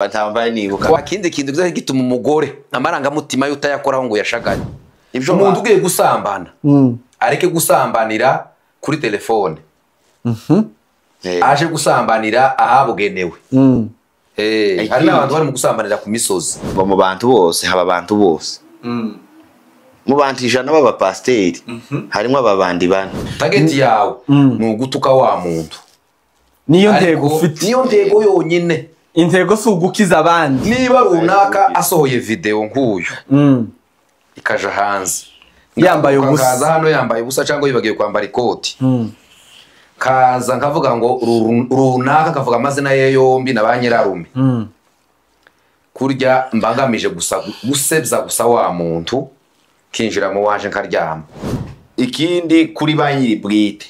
batambaye nibuka wakindi kintu gize gituma umugore amaranga mutima y'utayakoraho ngo yashagaye ibyo umuntu ugiye gusambana areke gusambanira kuri telefone aje gusambanira ahabugenewe hari n'abantu bari mu gusambanira ku misozi mu bantu bose haba abantu bose mu bantu ijana baba pasteri harimo ababandi bane tageti yawe ni ugutuka wa muntu niyo ntego ufite niyo ntego yonyine intego si ugukiza abandi niba runaka asohoye video nk'uyu ikaja hanze yambaye ubusa kaza hano yambaye ubusa cyangwa yibagiye kwambara ikoti kaza nkavuga ngo runaka kavuga amazina ye yombi na banyirarume kurya mbangamije gusa gusebza gusa wa muntu kinjira mu waje nkaryama ikindi kuri banyiri bwite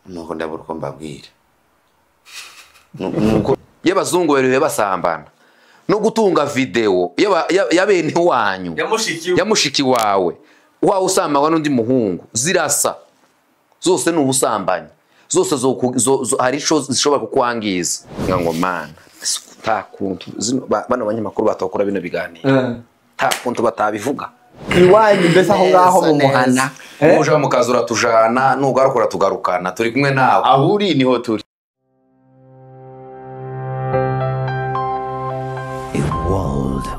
nuko ndabura ko mbabwira nuko y'abazungu bere basambana no gutunga video yabene wanyu yamushiki wawe wa usambana n'undi muhungu zirasa zose n'ubusambanyi zose hari ico zishobora kukwangiza ngo mana ta kuntu bano banyamakuru batokora bino biganiro ta kuntu batabivuga iwanyu mbese aho ngaho mu muhana uje mu kazi uratujana nugarukora tugarukana turi kumwe nawe ahuri niho turi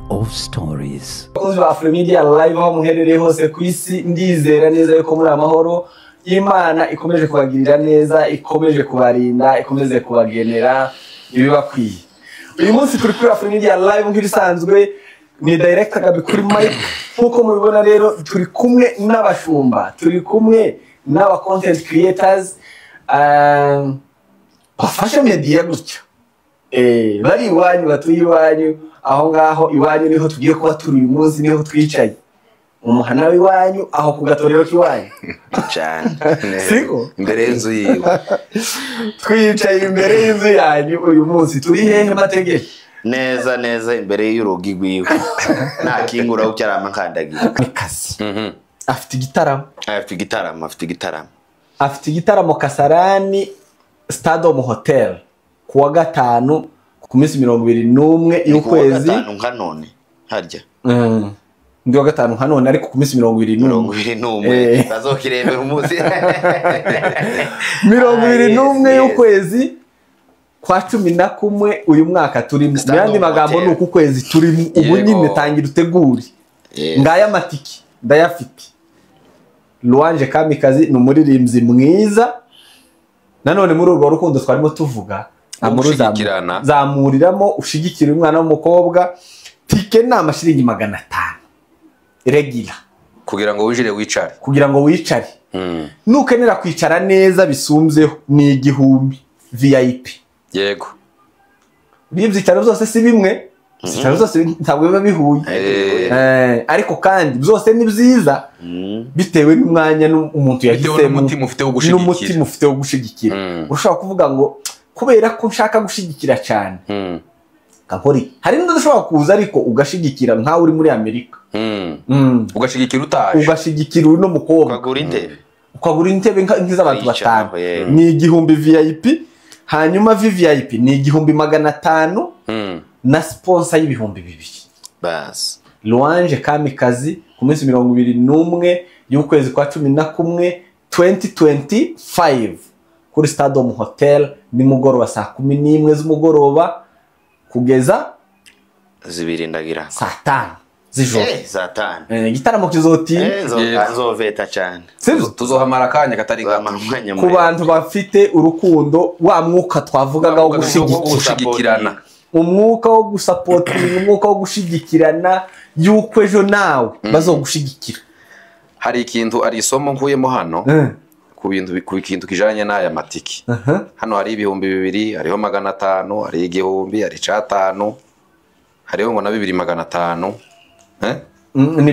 of stories. Afromedia live aho muherereye hose ku isi ndizera neza yuko muri amahoro Imana ikomeje kubagirira neza ikomeje kubarinda ikomeje kubagenera ibibakwiye. Uyu munsi turi kuri Afromedia live nk'ibisanzwe ni director Gabi kuri mic nkuko mubibona rero turi kumwe n'abashumba turi kumwe n'aba content creators bafasha media gutyo bari iwanyu batuye iwanyu aho ngaho iwanyu niho tugiye kuba turi uyu munsi niho twicaye umuhana w'iwanyu aho ku gatorero k'iwanyu cyane siko imbere y'inzu yiwe twicaye imbere y'inzu yanyu uyu munsi turi hehe mategeko neza neza imbere y'urugi rwiwe nta kingura aho cyarama nkandagira mikasi afite igitaramo Kasarani Stadium Hotel kuwa gatanu ku minsi 21 y'ukwezi nkanone harya ndi wa gatanu nkanone ariko ku minsi 21 bazokirembe umunsi 21 y'ukwezi kwa 11 uyu mwaka turimo yandi magambo nuko ukwezi turimo ubu nyine tangira uteguri ngaya matiki ndayafite Louange Kamikazi numuririmbyi mwiza nanone muri urwo rukundo twarimo tuvuga zamuriramo ushigikira umwana w'umukobwa tike na amashiringi 500 regular kugira ngo wicare nukenera kwicara neza bisumzeho ni 1000 VIP yego bibyicaro zose si bimwe byicaro zose ntabwo biba bihuye ariko kandi byose ni byiza bitewe n'umwanya n'umuntu yahisemo n'umutima ufite wo gushigikira ushobora kuvuga ngo kubera ko nshaka gushigikira cyane kankori hari n'udashobora kuza ariko ugashigikira nkaho uri muri Amerika ugashigikira utaje ugashigikira no mukobwa ukagura intebe nk'iz'abantu batanu ni 1000 VIP hanyuma VIP ni 1500 na sponsor y'ibihumbi 2 bas Louange Kamikazi ku minsi 21 y'ukwezi kwa 11 2025 kuri Stadium Hotel ni mugoroba saa 11 z'umugoroba kugeza zibiri ndagira saa 5 z'ijoro saa 5 igitaramo kizoti nzoveta cyane tuzohamara kanya katari gato ku bantu bafite urukundo wa mwuka twavugaga wo gushigikirana umwuka wo gusapotinga umwuka wo gushigikirana yuko ejo nawe bazogushigikira hari ikintu ari isomo nkuyemo hano ku kintu kijanye n'aya matiki hano hari 2,000 hariho 500 hari 1,000 hari 500 hariho ngo na 2,500 ni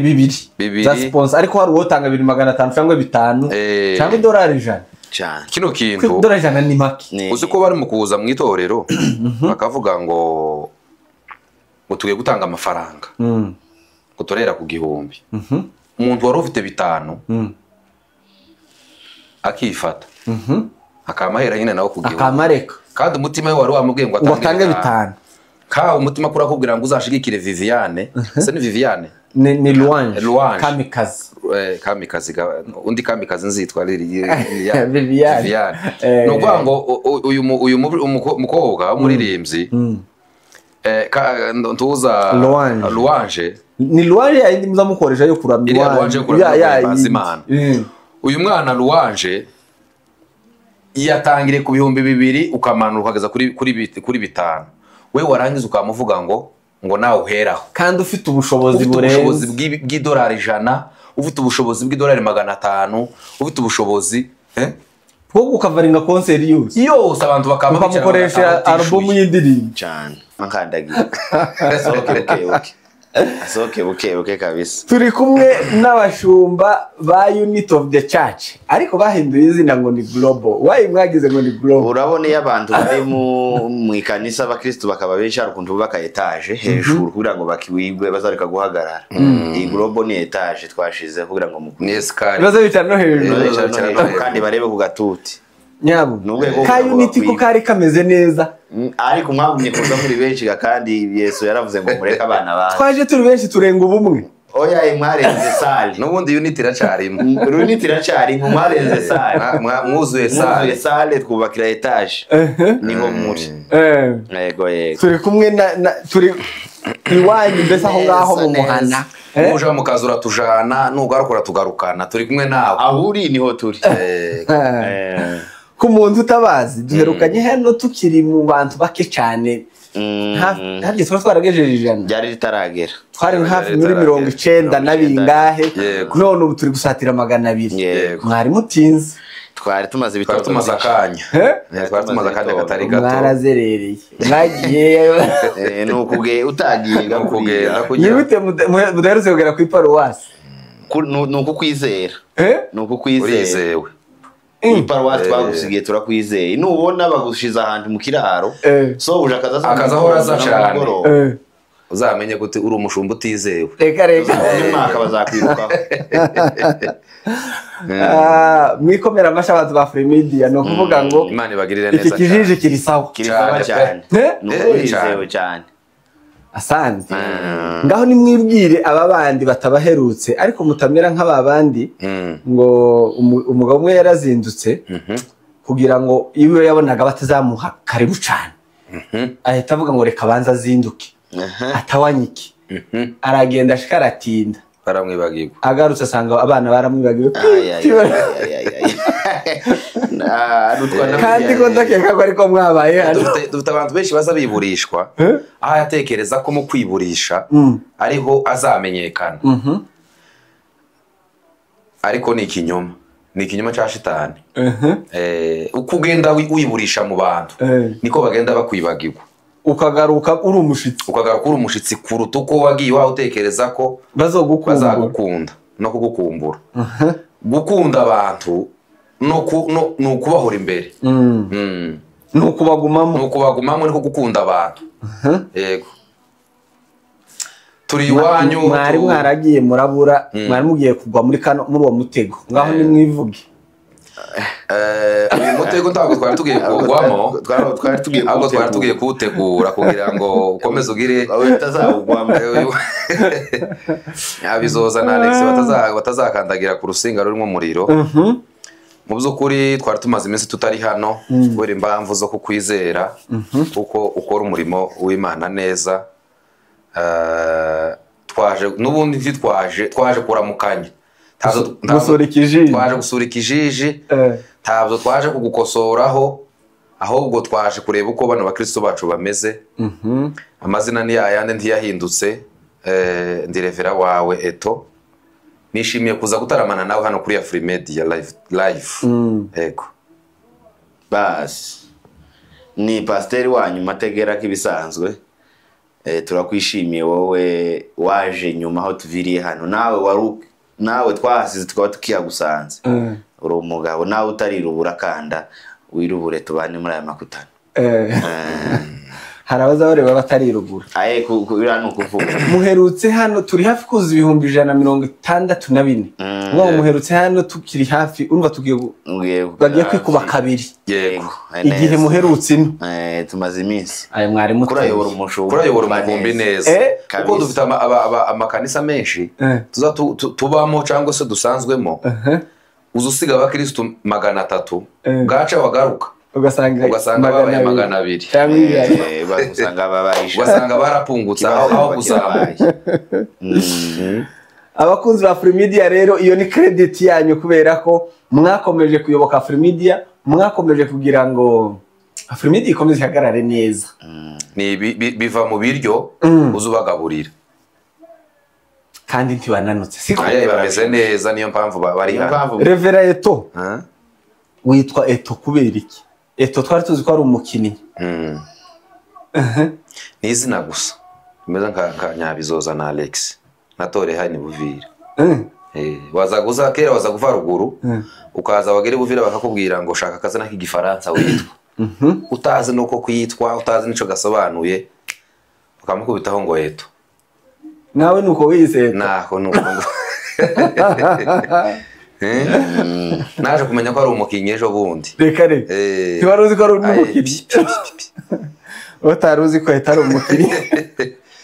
2 za sponsor ariko hari uwotanga 2,500 cyangwa 5 cyangwa $100 cyane kino kintu $100 ni make uzi ko bari mu kuza mu itorero bakavuga ngo tugiye gutanga amafaranga kutorera ku 1,000 umuntu wari ufite 5 akifata akamahera nyine nawo ku 1,000 kandi umutima we wari wamubwiye ngo atange 5 ka umutima kura kubwira ngo uzashigikire Viviane se ni Viviane ni Louange kamikazi undi kamikazi nzitwa Viviane no kwa ngo uyu mukobwa umuririmbyi ntuza Louange ni Louange yindi muzamukoresha yo kuramya Louange Imana uyu mwana Louange yatangire ku 2,000 ukamanuka ukageza kuri 5 we warangiza ukamuvuga ngo nawe uheraho kandi ufite ubushobozi burenze bw'idolari 100 ufite ubushobozi bw'idolari 500 ufite ubushobozi bwo gukavaringa concert yose abantu bakamukoresha album y'indirimbo cyane mankandagira okay kabisa turi kumwe n'abashumba ba Unit of the Church ariko bahinduye izina ngo ni Global why mwagize ngo ni Global urabona iyo abantu bari mu ikanisa abakristo bakaba benshi arukuntu bubaka etage hejuru kugira ngo bakiwigwe bazareka guhagarara iyi Global ni etage twashize kugira ngo ni sky bazo bitano hejuru kandi barebe ku gatuti nyabo ka Unity ko kari kameze neza ariko mwagumye kuza muri benshi kandi Yesu yaravuze ngo mureka abana bawe twaje turi benshi turenga ubumwe oya imwarenze sale nubundi Unity iracarimo Unity iracarimo mwarenze sale mwuzuye sale twubakira etage niho muri yego turi kumwe turi iwanyu mbese aho ngaho mu muhana uja mukazura tujana nugarukora tugarukana turi kumwe nawe ahuri niho turi ku muntu utabazi duherukanye hano tukiri mu bantu bake cyane ntabyo twaragejeje 100 byari ritaragera twari hafi muri 90 na bingahe none ubu turi gusatira 200 mwari mutinze twari tumaze bitatu tumaze akanya gatari gato mwarazerereye mwagiye nukuge utagiye gakugenda yibute mudaherutse kugera ku iparuwasi nukukwizera urizewe iparuwasi twagusigiye turakwizeye nubona bagushiza ahantu mu kiraro so uje akazahora zacane uzamenye gute uri umushumba utizewe reka mwaka bazakwirukaho mwikomera amasha abantu ba Free Media no kuvuga ngo Imana ibagirire neza iki kijiji kiri sawa cyane nuko cyane asante ngaho nimwibwire aba bandi batabaherutse ariko mutamera nk'aba bandi ngo umugabo umwe yarazindutse kugira ngo iwe yabonaga batazamuha karibu cyane ahita avuga ngo reka banza azinduke atawanyiki aragenda ashikaratinda baramwibagirwa agarutse asanga abana baramwibagirwa kandi ko ndakeka ko ariko mwabaye dufite abantu benshi baza biburishwa aho yatekereza ko mu kwiburisha ariho azamenyekana ariko ni ikinyoma cya shitani uko ugenda wiburisha mu bantu niko bagenda bakwibagirwa ukagaruka uri umushitsi kuruta uko wagiye waho utekereza ko bazagukunda no kugukumbura gukunda abantu no kubahora imbere no kubagumamo niko gukunda abantu yego turi iwanyu mwari mwaragiye murabura mwari mugiye kugwa muri uwo mutego ngaho nimwivuge uyu mutego ntabwo twari tugiye kugwamo ahubwo twari tugiye kuwutegura kugira ngo ukomeze ugire abizoza na Alex batazakandagira ku rusinga rurimo umuriro mu by'ukuri twari tumaze iminsi tutari hano kubera impamvu zo kukwizera kuko ukora umurimo w'Imana neza twaje n'ubundi twaje kuramukanya twaje gusura ikijiji ntabwo twaje kugukosoraho ahubwo twaje kureba uko bano bakristo bacu bameze amazina ni yayandi ntiyahindutse ndi revera wawe Eto nishimiye kuza gutaramana nawe hano kuri ya Free Media live yego basi ni pasiteri wanyu Mategera kibisanzwe turakwishimiye wowe waje nyuma aho tuviriye hano nawe twahasize tukaba tukiyagusanze uri umugabo nawe utarirubura kanda wirubure tubane muri aya makutano hari abazabareba batari ruguru aye kubira no kuvuga muherutse hano turi hafi kuza 164 ngo muherutse hano tukiri hafi urumva bagiye kwikuba kabiri yego igihe muherutse ino tumaze iminsi aye mwarimu kurayobora umushumba kurayobora umukumbi neza kuko dufite amakanisa menshi tuza tubamo cyangwa se dusanzwemo uzusiga abakristo 300 gaca wagaruka ugasanga babaye 200 ugasanga barapungutse aho kuzamuye abakunzi ba Free Media rero iyo ni credit yanyu kubera ko mwakomeje kuyoboka Free Media mwakomeje kugira ngo Free Media ikomeze ihagarare neza ni biva mu biryo uzubagaburira kandi ntibananutse siko bameze neza niyo mpamvu bari hano Revera Eto witwa Eto kubera iki Eto twari tuzi ko ari umukinnyi ni izina gusa meza nka Nyabizoza na Alex natore hani Buvira wazaguza kera wazaguva ruguru ukaza bagere Buvira bakakubwira ngo shaka kazana k'igifaransa witwa utazi nuko kwitwa utazi nico gasobanuye ukamukubitaho ngo Eto nawe nuko wise naho nuko naje kumenya ko ari umukinnyi ejo bundi reka ntiwaruzi ko ari umukinnyi utaruzi ko atari umukinnyi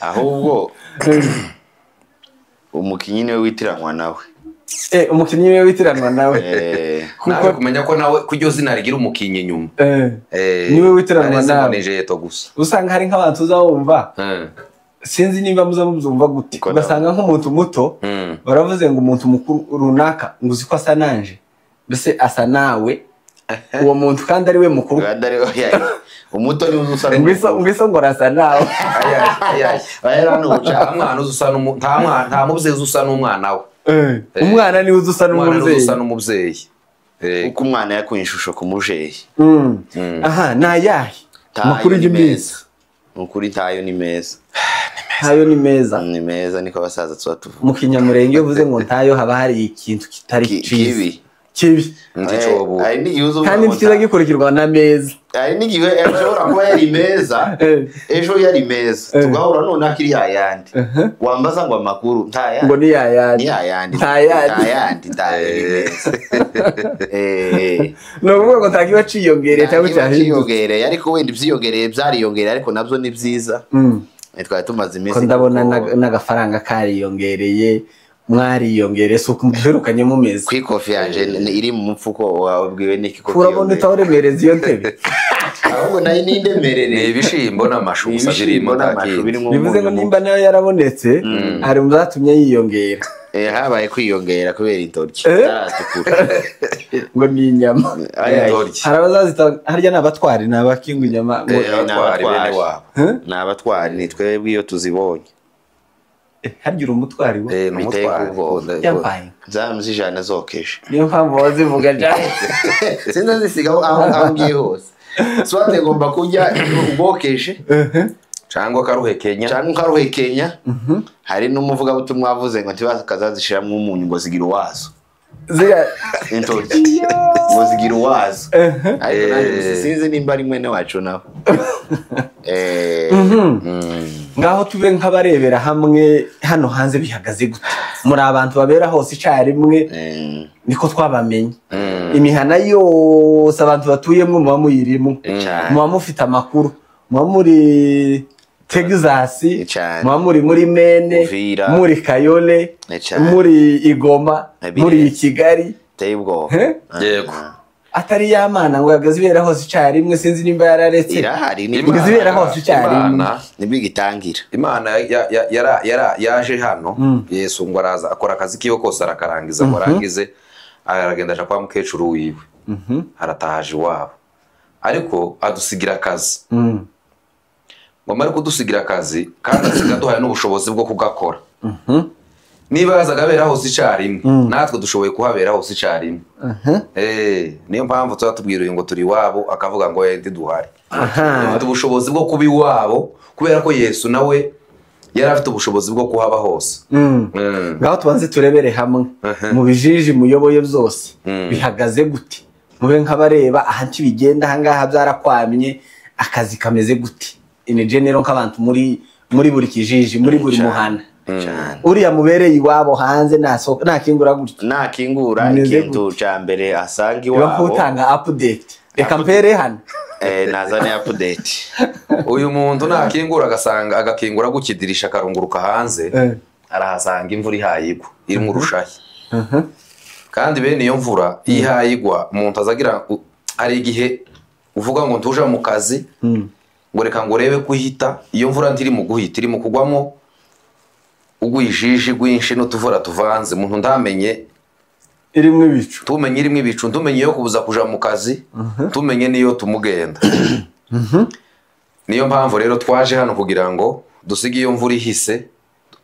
ahubwo umukinnyi niwe witiranwa nawe umukinnyi niwe witiranwa nawe naje kumenya ko nawe kujyo zina rigira umukinnyi nyuma niwe witiranwa nawe neje Eto gusa usanga hari nk'abantu uzawumva sinzi niba muzumva gute ugasanga nk'umuntu muto baravuze ngo umuntu mukuru runaka ngo uzi ko asa nanje mbese asa nawe uwo muntu kandi ari we mukuru kandi ari umuto ni uzusa ngwiso ngo rasa nawe umwana uzusa nta mubyeyi uzusa n'umwana we umwana ni uzusa n'umubyeyi uko umwana yakuye ishusho ku mujeyi aha nayahe makuru y'imeza ukuri tayo ni meza tayo ni meza ni meza niko basaza tuba tuvuga mu kinyamurenge uvuze ngo tayo haba hari ikintu kitari kibi kandi ntikiza gikurikirwa na meza hari n'igihe ashobora kuba yari meza ejo yari meza tugahura none akiri yayandi wambaza ngo amakuru ntayandi ngo ni yayandi no vuga ngo takiba ciyongereye cyangwa cyahindutse ariko wenda ibyiyongereye byariyongereye ariko nabyo ni byiza twari tumaze iminsi ko ndabona n'agafaranga kariyongereye mwariyongereye so kumperukanye mu mezi kwikofi yanje iri mu mupfuko wabwiwe n'iki kofi urabona utaremereza iyo ntebe ahubwo nayo nindemerere ibishimbo n'amashu gusa birimo bivuze ngo nimba nayo yarabonetse hari muzatumye yiyongera habaye kwiyongera kubera intoryi taratukura ngo ni inyama hari abazazita harya n'abatwari n'abakinga inyama n'abatwari ni twebwe iyo tuzibonye harya umutwari we yampaye zamuzi ijana zokeje niyo mpamvu wazivuga cyane sinza zisiga aho ngiye hose swate ngomba kujya ubokeje cyangwa karuhekenya hari n'umuvuga butumwa wavuze ngo ntibakazazishiramo umunyu ngo zigira uwazo zira intoryi ngo zigira uwazo ariko sinzi nimba ari mwene wacu nawe ngaho tube nk'abarebera hamwe hano hanze bihagaze gute muri abantu babera hose icarimwe niko twabamenye imihana yose abantu batuyemo muba muyirimo muba mufite amakuru muba muri Texas muba muri Mene muri Kayole muri Igoma muri Kigali tayibwo yego atari yamana ngo yagaze ibera hose icarimwe sinzi nimba yararetse irahari nibigize ibera hose icarimwe nibigitangira Imana yaje hano Yesu ngo araza akora akazi kiyo kose arakarangiza ngo arangize aragenda aja kwa mukecuru wiwe aratahaje iwabo ariko adusigira akazi ngo mari kudusigira akazi kandi asiga duhaye n'ubushobozi bwo kugakora niba yazaga bera hose icarimwe natwe dushoboye kuhabera hose icarimwe niyo mpamvu tubatubwira ngo turi iwabo akavuga ngo ndi duhari afite ubushobozi bwo kuba iwabo kubera ko Yesu nawe yari afite ubushobozi bwo kuhaba hose ngaho tubanze turebere hamwe mu bijiji muyoboye byose bihagaze gute mube nk'abareba ahanti bigenda ahangaha byarakwamye akazi kameze gute in general nk'abantu muri buri kijiji muri buri muhana cyane uriya mubereye iwabo hanze nakingura gutya nakingura ikintu cya mbere asanga iwabo iba kutanga update reka mpere hano nazane update uyu muntu nakingura agakingura gukidirisha akarunguruka hanze arahasanga imvura ihayigwa iri mu rushahi kandi bene iyo mvura ihayigwa umuntu azagira hari igihe uvuga ngo ntuje mu kazi ngo reka ngo urebe kuhita iyo mvura ntiri mu guhita iri mu kugwamo ugwijiji gwinshi n'utuvura tuvanze umuntu ndamenye irimwe ibicu tumenye irimwe ibicu tumenye yo kubuza kuja mu kazi tumenye niyo tumugenda niyo mpamvu rero twaje hano kugira ngo dusige iyo mvura ihise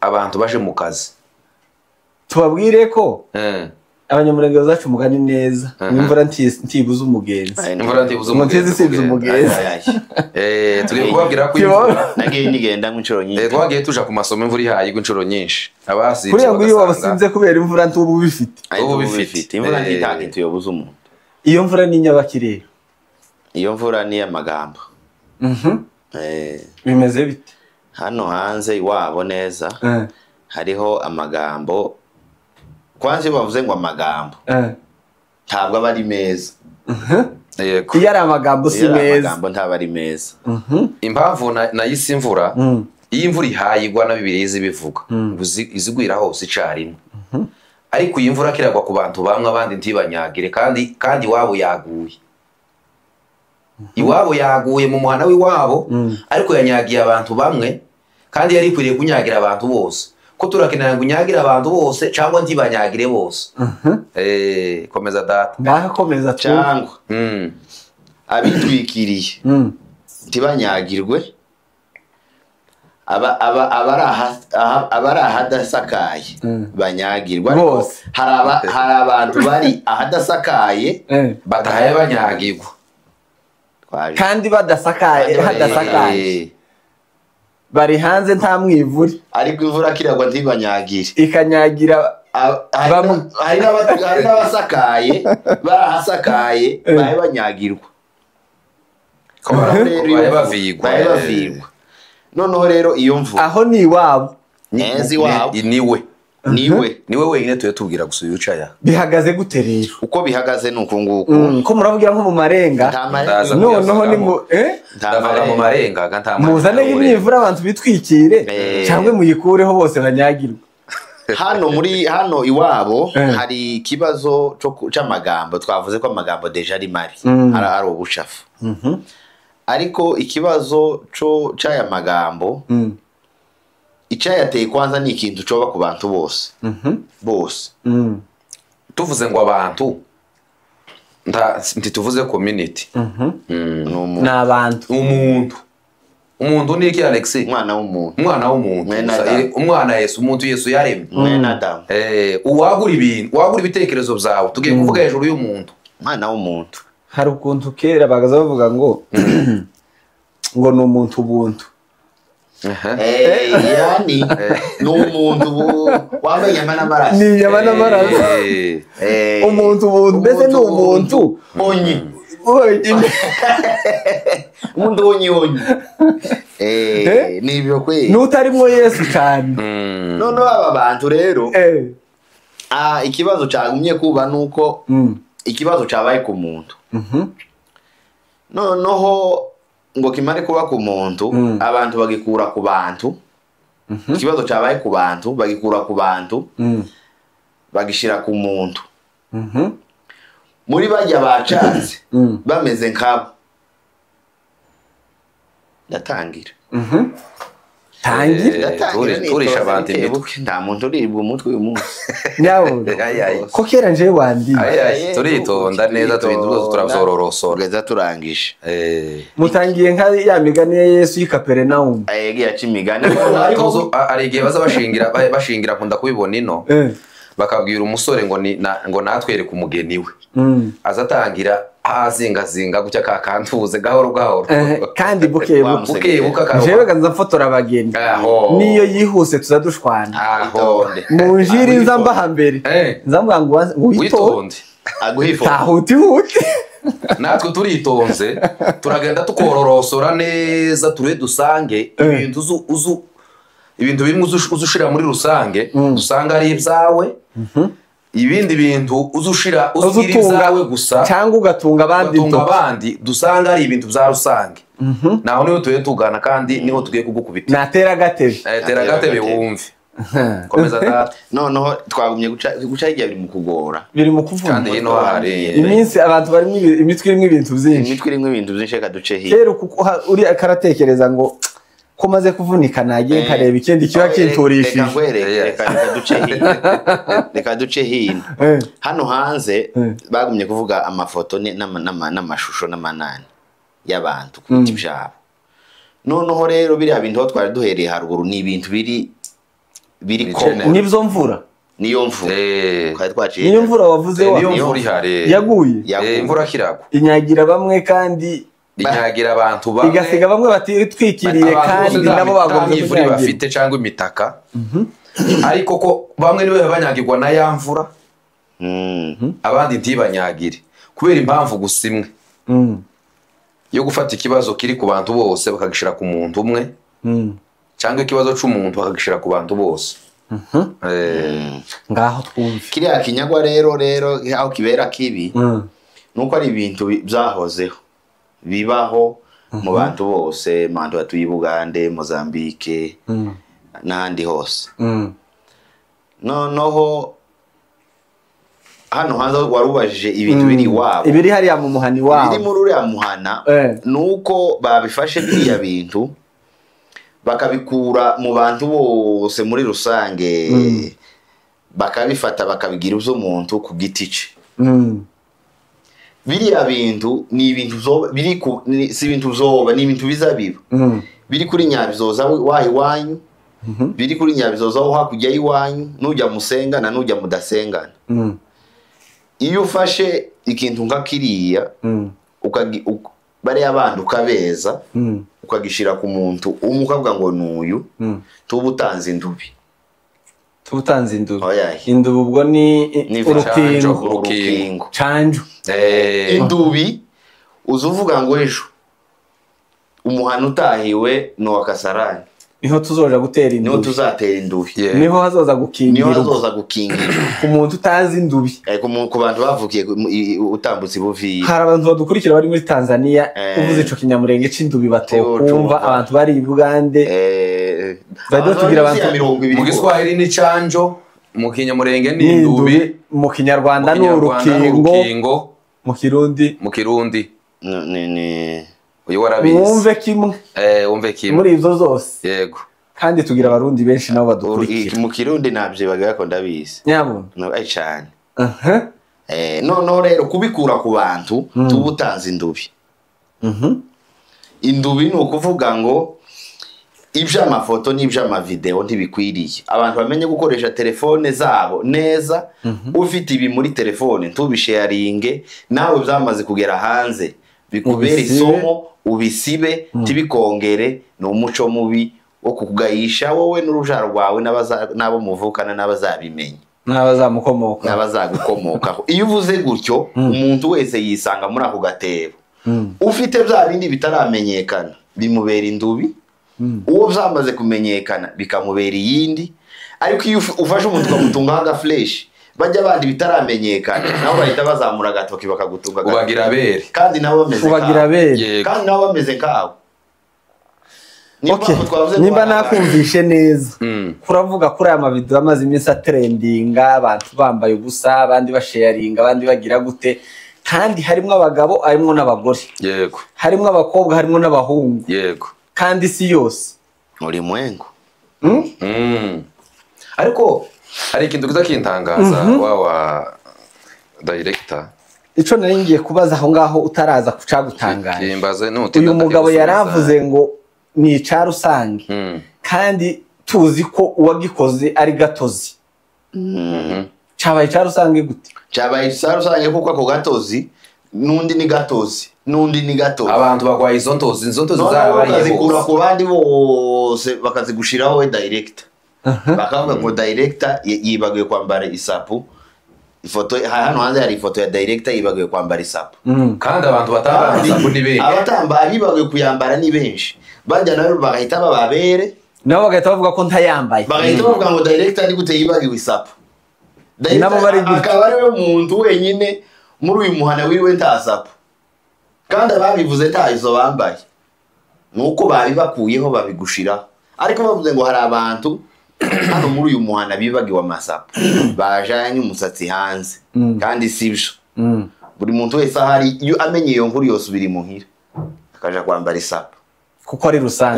abantu baje mu kazi tubabwire ko abanyamurenge bazacu mugani neza imvura ntibuza umugenzi imvura ntibuza umugenzi tugiye kubabwira ko nagiye nigenda nk'inshuro nyinshi twagiye tuja ku masomo imvura ihayigwa inshuro nyinshi abasize kuriya ngo iyo wabasinze kubera imvura ntubu bifite imvura ntitanga ituyobuza umuntu iyo mvura ni nyabakirere iyo mvura ni amagambo bimeze bite hano hanze iwabo neza hariho amagambo kwanza iyo bavuze ngo amagambo ntabwo aba ari meza iyo ari amagambo si meza amagambo ntaba ari meza impamvu nayise imvura iyo imvura ihayigwa na Bibiliya izibivuga izigwira hose icarimwe ariko iyi mvura kiragwa ku bantu bamwe abandi ntibanyagire kandi iwabo yaguye iwabo yaguye mu muhana w'iwabo ariko yanyagiye abantu bamwe kandi yari ikwiriye kunyagira abantu bose ko turakenera ngo unyagira abantu bose cyangwa ntibanyagire bose komeza data ndakomeza cyangwa abitwikiriye ntibanyagirwe abari ahadasakaye banyagirwa bose hari abantu bari ahadasakaye batahaye banyagirwa kandi hadasakaye bari hanze nta mwivuri ariko imvura kiragwa ntibanyagire ikanyagira hari n'abasakaye barahasakaye bahe banyagirwa bahe bavigwa noneho rero iyo mvura aho ni iwabo neza iwabo niwe wenyine tuye tubwira gusa uyucaya bihagaze gute rero uko bihagaze nuko nguko ko muravugira nko mu marenga noneho ni mu ndavuga mu marenga muzane y'imvura abantu bitwikire cyangwa muyikureho bose banyagirwa hano iwabo hari ikibazo c'amagambo twavuze ko amagambo deja ari mari ari ubushafu ariko ikibazo c'aya magambo icyayateye kwanza ni ikintu coba ku bantu bose bose tuvuze ngo abantu ntituvuze community ni abantu umuntu ni iki Alex umwana w'umuntu umwana Yesu umuntu Yesu yaremye mwene Adamu uwagura ibitekerezo byawe tugiye kuvuga hejuru y'umuntu umwana w'umuntu hari ukuntu kera bagaza bavuga ngo ni umuntu ubuntu yani ni umuntu wambaye inyama n'amaraso ni inyama n'amaraso umuntu ubuntu mbese ni umuntu onyi umuntu onyi ni ibyo kweli n'utarimo Yesu cyane noneho aba bantu rero ikibazo cyagumye kuba nuko ikibazo cyabaye ku muntu noneho ngo kimare kuba ku muntu abantu bagikura ku bantu ikibazo cyabaye ku bantu bagikura ku bantu bagishira ku muntu muri bajya bacatse bameze nkabo ndatangira turisha abantu imitwe nta muntu uribwa umutwe uyu munsi ko kera nje wandi turitonda neza tubintu byose turavyororosora kugeza turangije mutangiye nka ya migani ya Yesu y'Ikaperenaumu yagiye aca imigani ari igihe baza bashingira kunda kubibona ino bakabwira umusore ngo natwereke umugeni we azatangira azingazinga gutya kakantuze gahoro gahoro kandi bukebuka jewe ganza mfotora abageni niyo yihuse tuzadushwana mu njiri nzamba hambere nzamba ngo witonde aguhifoto tahuti natwe turitonze turagenda tukororosora neza ture dusange ibintu bimwe uzushira muri rusange dusanga ari ibyawe ibindi bintu uzushira uzira ibyawe gusa cyangwa ugatunga abandi dusanga ari ibintu bya rusange naho niho tuye tugana kandi niho tugiye kugukubita natera gatebe tera gatebe wumve komeza data noneho twagumye guca hirya biri mu kugora biri mu kuvuna kandi hino hari iminsi abantu barimo imitwe irimo ibintu byinshi reka duce hirya rero kuko uri akaratekereza ngo ko maze kuvunika nagiye nkareba ikindi kiba kinturishije reka duce hino hano hanze bagumye kuvuga amafoto n'amashusho n'amanani y'abantu ku biti byabo noneho rero biriya bintu aho twari duhereye haruguru ni ibintu biri common nibyo mvura niyo mvura twari twaciye niyo mvura wavuze wa niyo mvura ihari yaguye imvura kiragwa inyagira bamwe kandi inyagira abantu bamwe igasiga bamwe batitwikiriye kandi nabo bagombye imvura bafite cyangwa imitaka ariko ko bamwe niwe banyagirwa na ya mvura abandi ntibanyagire kubera impamvu gusimwe yo gufata ikibazo kiri ku bantu bose bakagishira ku muntu umwe cyangwa ikibazo cy'umuntu bakagishira ku bantu bose ngaho twumve kiriya kinyagwa rero aho kibera kibi nuko ari ibintu byahozeho bibaho mu bantu bose mu bantu batuye Bugande Mozambique n'ahandi hose noneho hano hanze warubajije ibintu biri wabo ibiri hariya mu muhani wabo biri muri uriya muhana nuko babifashe biriya bintu bakabikura mu bantu bose muri rusange bakabifata bakabigira umuntu ku giti cye biriya bintu ni ibintu si ibintu zoba ni ibintu bizabiba biri kuri Nyabizoza wahiwanyu biri kuri Nyabizoza ho hakujya iwanyu nujya musengana nujya mudasengana iyo ufashe ikintu nka kiriya bari abandi ukabeza ukagishira ku muntu umukavuga ngo nuyu tubutanze indubi indubi ubwo ni urukingo canjo indubi uzuvuga ngo ejo umuhano utahiwe no Kasarani niho tuzoja gutera indubi niho tuzatera indubi niho hazoza gukingira ku muntu utazi indubi ku bantu bavukiye utambutse buvi hari abantu badukurikira bari muri Tanzania uvuze ico kinyamurenge c'indubi batokumva abantu bari i Bugande bado tugira abantu mu Giswahili ni canjo mu kinyamurenge ni indubi mu Kinyarwanda ni urukingo mu Kirundi ni uyu warabizi wumve kimwe wumve kimwe muri izo zose yego kandi tugira abarundi benshi nabo badukurikira mu Kirundi nabyo bagaga ko ndabizi nyabo no cyane no rero kubikura ku bantu tubutanze indubi indubi ni ukuvuga ngo iby'amafoto n'iby'amavideo ntibikwiriye abantu bamenye gukoresha telefone zabo neza ufite ibi muri telefone ntubisharinge nawe byamaze kugera hanze bikubera isomo ubisibe tibikongere no umuco mubi wo kugayisha wowe n'urujaro rwawe nabo muvukana n'abazabimenya n'abazagukomokaho iyo uvuze gutyo umuntu wese yisanga muri ako gatebo ufite bya bindi bitaramenyekana bimubera indubi uwo byamaze kumenyekana bikamubera iyindi ariko iyo ufashe umuntu ukamutunga aga flash bajya bandi bitaramenyekana nabo bahita bazamura agatoki bakagutunga ubagira abere kandi nabo bameze kawe nimba nakumvishe neza kuravuga kuri aya mavideo amaze iminsi trendinga abantu bambaye ubusa abandi basharinga abandi bagira gute kandi harimo abagabo harimo n'abagore yego harimo abakobwa harimo n'abahungu yego kandi si yose muri mwengo ariko hari ikintu kizakintangaza wawa director ico nari ngiye kubaza aho ngaho utaraza kucagutangaza uyu mugabo yaravuze ngo ni ica rusange kandi tuzi ko uwagikoze ari gatozi cabaye ica rusange gute cabaye ica rusange kuko ako gatozi nundi ni gatozi abantu bagwaye izo ntozi bakazikura ku bandi bose bakazigushiraho we director bakavuga ngo director yibagiwe kwambara isapu ifoto hano hanze hari ifoto ya director yibagiwe kwambara isapu kandi abantu batambara isapu ni benshi abibagiwe kuyambara ni benshi bajya nawe bagahita bababere nabo bagahita bavuga ko ntayambaye bagahita bavuga ngo director ari gute yibagiwe isapu nabo bari akaba ari we muntu wenyine muri uyu muhana wiwe nta sapu kandi ababivuze nta izo bambaye nuko babibakuyeho babigushiraho ariko bavuze ngo hari abantu hano muri uyu muhana bibagiwe amasapu bajanye umusatsi hanze kandi sibyo buri muntu wese ahari iyo amenye iyo nkuru yose biri muhira akaja kwambara isapu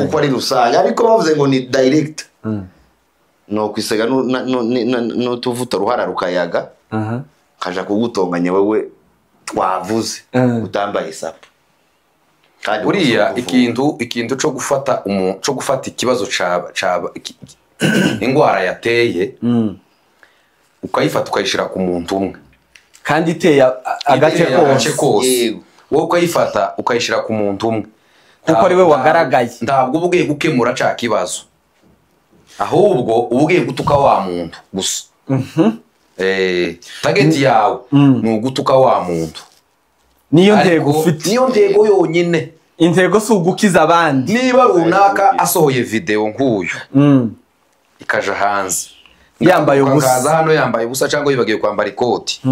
kuko ari rusange ariko bavuze ngo ni director no kwisega no tuvuta ruhara rukayaga kaja kugutonganya wewe twavuze utambaye isapu buriya ikintu cyo gufata ikibazo ingwara yateye ukayifata ukayishira ku muntu umwe kandi iteye agace kose wowe ukayifata ukayishira ku muntu umwe kuko ari we wagaragaye ntabwo uba ugiye gukemura cya kibazo ahubwo uba ugiye gutuka wa muntu gusa tageti yawe ni ugutuka wa muntu niyo ntego ufite niyo ntego yonyine intego si ugukiza abandi niba runaka asohoye video nk'uyu ikaja hanze yambaye ubusa kaza hano yambaye ubusa cyangwa yibagiye kwambara ikoti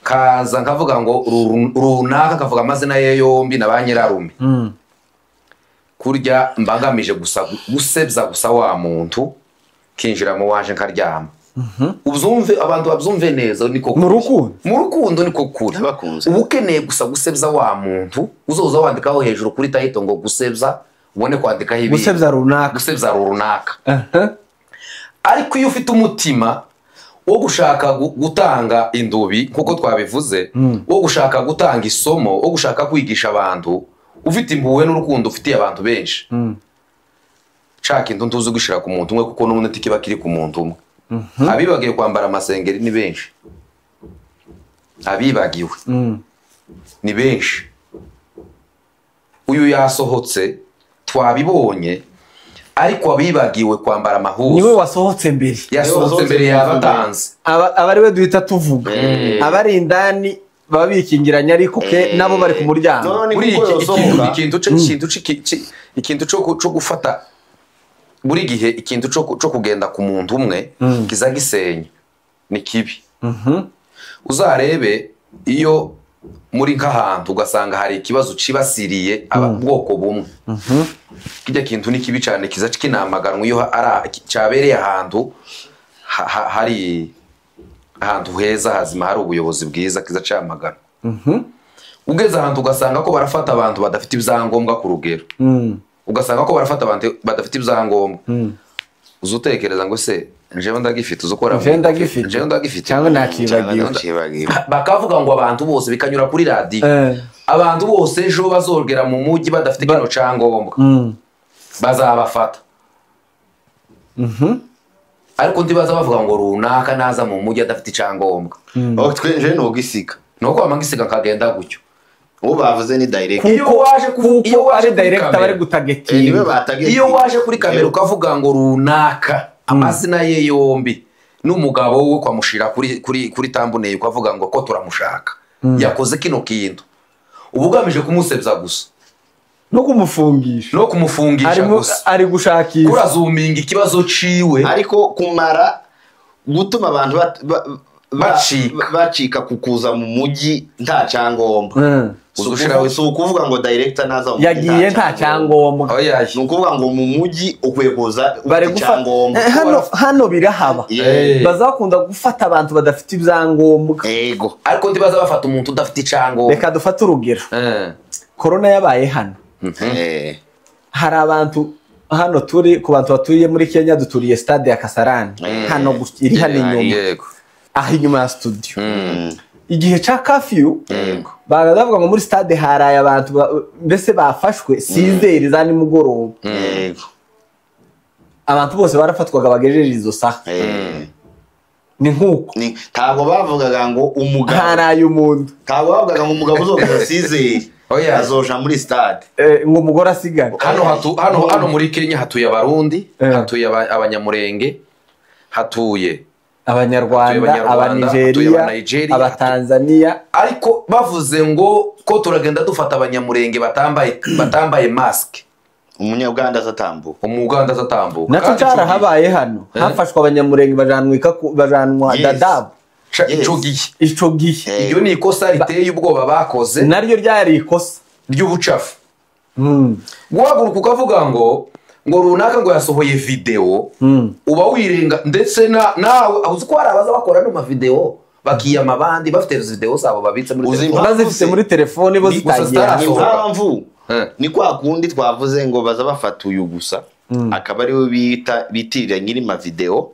kaza nkavuga ngo runaka kavuga amazina ye yombi na banyirarume kurya mbangamije gusa gusebza gusa wa muntu kinjira mu waje nkaryama ubuzumve abantu babyumve neza niko mu rukundo niko kuri ubukeneye gusa gusebza wa muntu uzoza wandikaho hejuru kuri title ngo gusebza ubone kwandika hibi gusebza runaka ariko iyo ufite umutima wo gushaka gutanga indubi kuko twabivuze wo gushaka gutanga isomo wo gushaka kwigisha abantu ufite impuhwe n'urukundo ufitiye abantu benshi caka intu ntuzi gushira ku muntu umwe kuko n'umuntu tikiba kiri ku muntu umwe abibagiye kwambara amasengeri ni benshi abibagiwe ni benshi uyu yasohotse twabibonye ariko abibagiwe kwambara amahuzu niwe wasohotse mbere yasohotse mbere yabatanze abari we duhita tuvuga abari indani baba bikingiranye ariko ke nabo bari ku muryango muri ikintu cyo gufata buri gihe ikintu cyo kugenda ku muntu umwe kiza gisenya ni kibi uzarebe iyo muri nk'ahantu ugasanga hari ikibazo cibasiriye ababwoko bumwe kijya kintu ni kibi cyane kiza kinamaganwa iyo cyabereye ahantu hari ahantu heza hazima hari ubuyobozi bwiza kiza cyamagana ugeze ahantu ugasanga ko barafata abantu badafite ibyangombwa ku rugero ugasanga ko barafata abantu badafite ibyangombwa uzutekereza ngo se njewe ndagifite uzukora njewe ndagifite cyangwa nakibagiwe bakavuga ngo abantu bose bikanyura kuri radio abantu bose ejo bazogera mu mujyi badafite kino cyangombwa bazabafata ariko ndibaza bavuga ngo runaka naza mu mujyi adafite icyangombwa twenje no gisiga nuko amagisiga kagenda gutyo ubu bavuze ni direct iyo waje direct bari gutagetinga iyo waje kuri kamera ukavuga ngo runaka amazina ye yombi n'umugabo we kwamushira kuri tambuneye ukavuga ngo ko turamushaka yakoze kino kintu ubugamije kumusebza gusa no kumufungisha gusa ari gushakisha kurazuminga ikibazo ciwe ariko kumara gutuma abantu bacika kukuza mu mujyi nta cyangombwa so ukuvuga ngo director naza mu yagiye nta cyangombwa ni ukuvuga ngo mu mujyi ukwekoza icyangombwa hano birahaba bazakunda gufata abantu badafite ibyangombwa yego ariko ndibaza bafata umuntu udafite icyangombwa reka dufate urugero corona yabaye hano hari abantu hano turi ku bantu baturiye muri Kenya duturiye stade ya Kasarani hano iri hano inyuma aho inyuma ya studio igihe cha curfew baravuga ngo muri stade haraye abantu mbese bafashwe sizeri za nimugoroba abantu bose barafatwaga bagejeje izo saha ni nkuko ntabwo bavugaga ngo umugabo haraye umuntu ntabwo bavugaga ngo umugabo uzokoza sizeri azoja muri stade ngo umugore asigara hano muri Kenya hatuye abarundi hatuye abanyamurenge hatuye abanyarwanda abanigeria abatanzania ariko bavuze ngo ko turagenda dufata abanyamurenge batambaye mask umunyarwanda azatambuka nacyo cyarahabaye hano hafashwe abanyamurenge bajanwa Dadaab ico gihe iyo ni ikosa riteye ubwoba bakoze naryo ryari ikosa ry'ubucafu guhaguruka ukavuga ngo runaka ngo yasohoye video uba wirenga ndetse nawe uzi ko hari abaza bakora no video bakiyama abandi bafite video zabo babitse muri telefone bazifite muri telefone bo zitagira impamvu ni kwa kundi twavuze ngo baza bafata uyu gusa akaba ariwe bitirira nyiri ma video